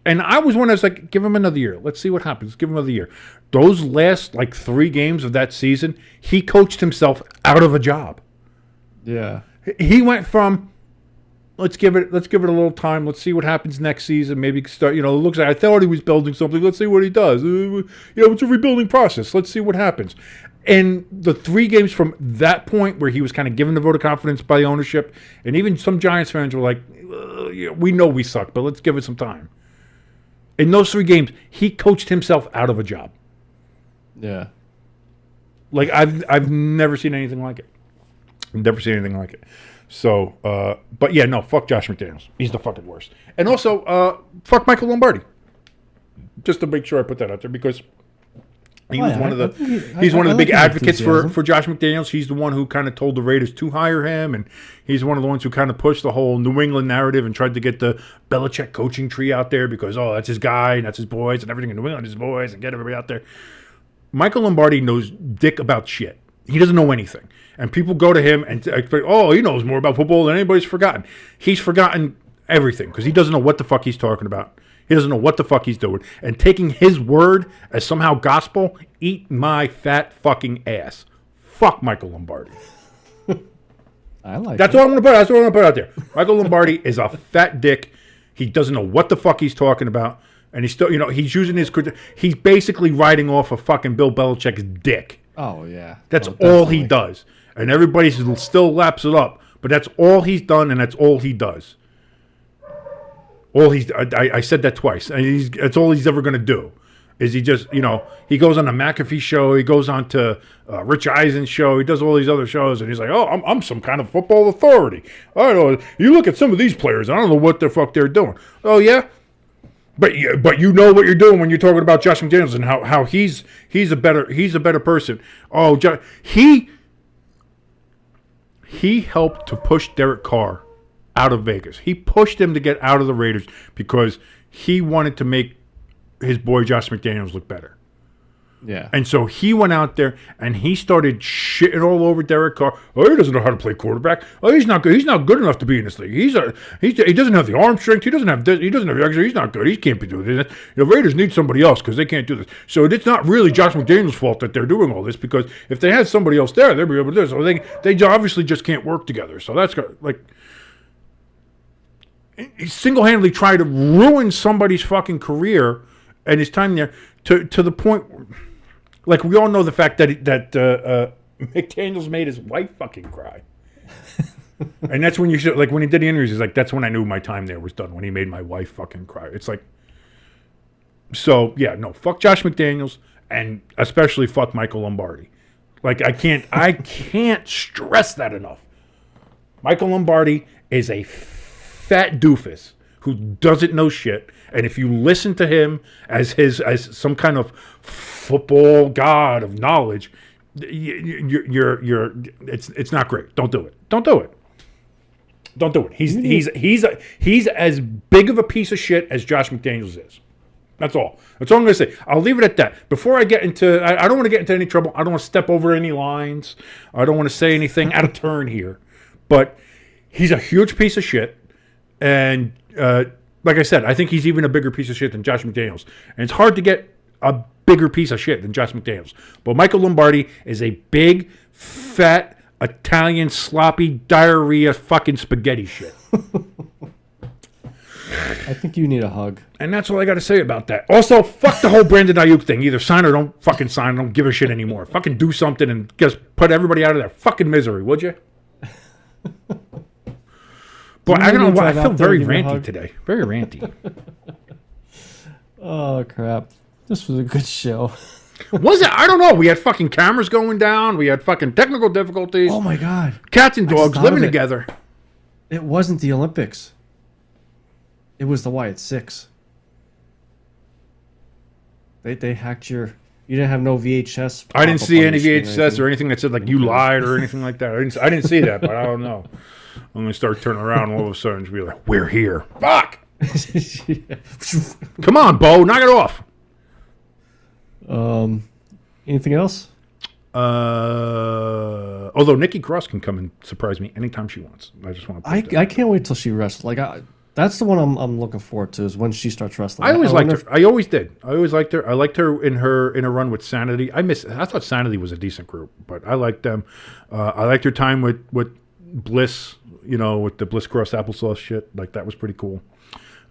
and I was one that's like, give him another year. Let's see what happens. Give him another year. Those last, like, 3 games of that season, he coached himself out of a job. Yeah. He went from, let's give it a little time. Let's see what happens next season. Maybe start, it looks like I thought he was building something. Let's see what he does. It's a rebuilding process. Let's see what happens. And the 3 games from that point where he was kind of given the vote of confidence by the ownership, and even some Giants fans were like, we know we suck, but let's give it some time. In those 3 games, he coached himself out of a job. Yeah. Like, I've never seen anything like it. I've never seen anything like it. So, but yeah, no, fuck Josh McDaniels. He's the fucking worst. And also, fuck Michael Lombardi. Just to make sure I put that out there, because he was one of the big advocates for Josh McDaniels. He's the one who kind of told the Raiders to hire him, and he's one of the ones who kind of pushed the whole New England narrative and tried to get the Belichick coaching tree out there because, that's his guy and that's his boys and everything in New England is his boys, and get everybody out there. Michael Lombardi knows dick about shit. He doesn't know anything. And people go to him and expect, he knows more about football than anybody's forgotten. He's forgotten everything because he doesn't know what the fuck he's talking about. He doesn't know what the fuck he's doing. And taking his word as somehow gospel, eat my fat fucking ass. Fuck Michael Lombardi. That's what I'm going to put. That's what I'm going to put out there. Michael Lombardi is a fat dick. He doesn't know what the fuck he's talking about. And he's still, he's using his, he's basically riding off of fucking Bill Belichick's dick. Oh, yeah. That's all he does. And everybody still laps it up. But that's all he's done, and that's all he does. I said that twice. And that's all he's ever going to do. Is he just, he goes on the McAfee show, he goes on to Rich Eisen's show, he does all these other shows, and he's like, oh, I'm some kind of football authority. I don't know. You look at some of these players, I don't know what the fuck they're doing. Oh, yeah? But you know what you're doing when you're talking about Josh McDaniels and how he's a better person. Oh, he helped to push Derek Carr out of Vegas. He pushed him to get out of the Raiders because he wanted to make his boy Josh McDaniels look better. Yeah. And so he went out there and he started shitting all over Derek Carr. Oh, he doesn't know how to play quarterback. Oh, he's not good. He's not good enough to be in this league. He doesn't have the arm strength. He doesn't have this. He doesn't have extra. He's not good. He can't be doing this. The Raiders need somebody else because they can't do this. So it's not really Josh McDaniels' fault that they're doing all this, because if they had somebody else there, they'd be able to do this. So they obviously just can't work together. So that's like, he single-handedly tried to ruin somebody's fucking career and his time there to the point, like, we all know the fact that McDaniels made his wife fucking cry. And that's when you should, like, when he did the interviews, he's like, that's when I knew my time there was done, when he made my wife fucking cry. It's like, so, yeah, no, fuck Josh McDaniels, and especially fuck Michael Lombardi. Like, I can't stress that enough. Michael Lombardi is a fat doofus who doesn't know shit, and if you listen to him as some kind of football god of knowledge, it's not great. Don't do it. Don't do it. Don't do it. He's as big of a piece of shit as Josh McDaniels is. That's all. That's all I'm going to say. I'll leave it at that. Before I get into, I don't want to get into any trouble. I don't want to step over any lines. I don't want to say anything out of turn here. But he's a huge piece of shit. And like I said, I think he's even a bigger piece of shit than Josh McDaniels. And it's hard to get a bigger piece of shit than Josh McDaniels. But Michael Lombardi is a big, fat, Italian, sloppy, diarrhea, fucking spaghetti shit. I think you need a hug. And that's all I got to say about that. Also, fuck the whole Brandon Aiyuk thing. Either sign or don't fucking sign. I don't give a shit anymore. Fucking do something and just put everybody out of their fucking misery, would you? But I don't know why. I feel very ranty today. Very ranty. Oh, crap. This was a good show. Was it? I don't know. We had fucking cameras going down. We had fucking technical difficulties. Oh, my God. Cats and dogs living together. It wasn't the Olympics. It was the Wyatt Six. They hacked your... You didn't have no VHS. I didn't see any VHS or anything that said, like, you lied or anything like that. I didn't see that, but I don't know. I'm going to start turning around all of a sudden and be like, we're here. Fuck! Come on, Bo. Knock it off. Anything else? Although Nikki Cross can come and surprise me anytime she wants. I just want to I can't wait till she wrestles. Like, that's the one I'm looking forward to, is when she starts wrestling. I always liked her. I always did. I always liked her. I liked her in her run with Sanity. I thought Sanity was a decent group, but I liked them. I liked her time with Bliss, with the Bliss Cross applesauce shit. Like, that was pretty cool.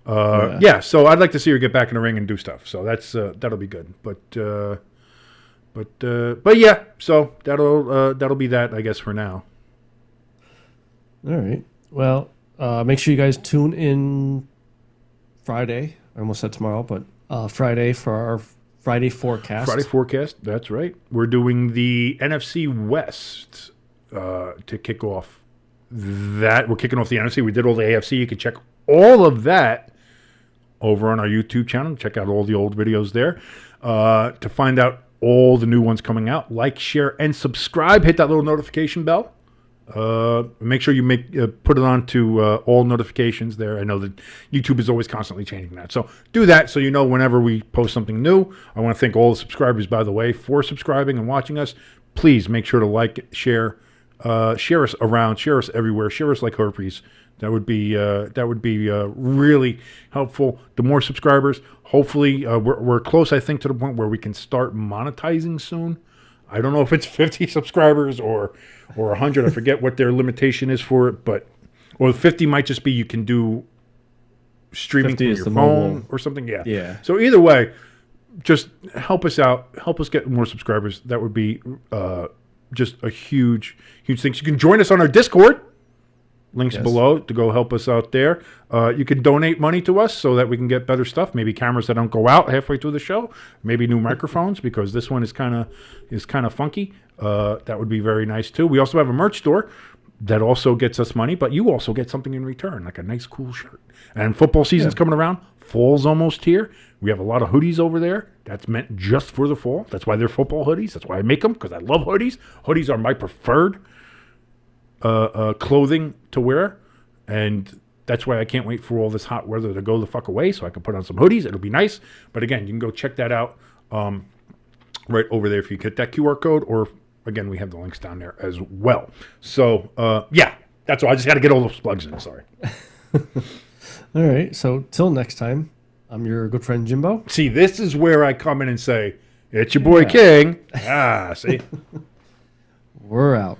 Yeah, so I'd like to see her get back in the ring and do stuff. So that's that'll be good. But yeah, so that'll be that, I guess, for now. All right. Well, make sure you guys tune in Friday. I almost said tomorrow, but Friday for our Friday forecast. Friday forecast, that's right. We're doing the NFC West to kick off that. We're kicking off the NFC. We did all the AFC. You can check all of that over on our YouTube channel. Check out all the old videos there to find out all the new ones coming out. Like, share, and subscribe. Hit that little notification bell. Make sure you put it on to all notifications there. I know that YouTube is always constantly changing that. So do that so you know whenever we post something new. I want to thank all the subscribers, by the way, for subscribing and watching us. Please make sure to like, share us around, share us everywhere, share us like herpes. That would be really helpful. The more subscribers, hopefully, we're close, I think, to the point where we can start monetizing soon. I don't know if it's 50 subscribers or 100. I forget what their limitation is for it, or 50 might just be you can do streaming from your phone or something. Yeah. Yeah. So either way, just help us out. Help us get more subscribers. That would be just a huge thing. So you can join us on our Discord. Links Yes. below to go help us out there. You can donate money to us so that we can get better stuff. Maybe cameras that don't go out halfway through the show. Maybe new microphones because this one is kind of funky. That would be very nice too. We also have a merch store that also gets us money, but you also get something in return, like a nice cool shirt. And football season's coming around. Fall's almost here. We have a lot of hoodies over there. That's meant just for the fall. That's why they're football hoodies. That's why I make them, because I love hoodies. Hoodies are my preferred clothing to wear, and that's why I can't wait for all this hot weather to go the fuck away so I can put on some hoodies. It'll be nice. But again, you can go check that out right over there if you hit that QR code, or again, we have the links down there as well. So, yeah, that's all. I just got to get all those plugs in. Sorry. All right. So till next time, I'm your good friend Jimbo. See, this is where I come in and say, it's your boy King. See? We're out.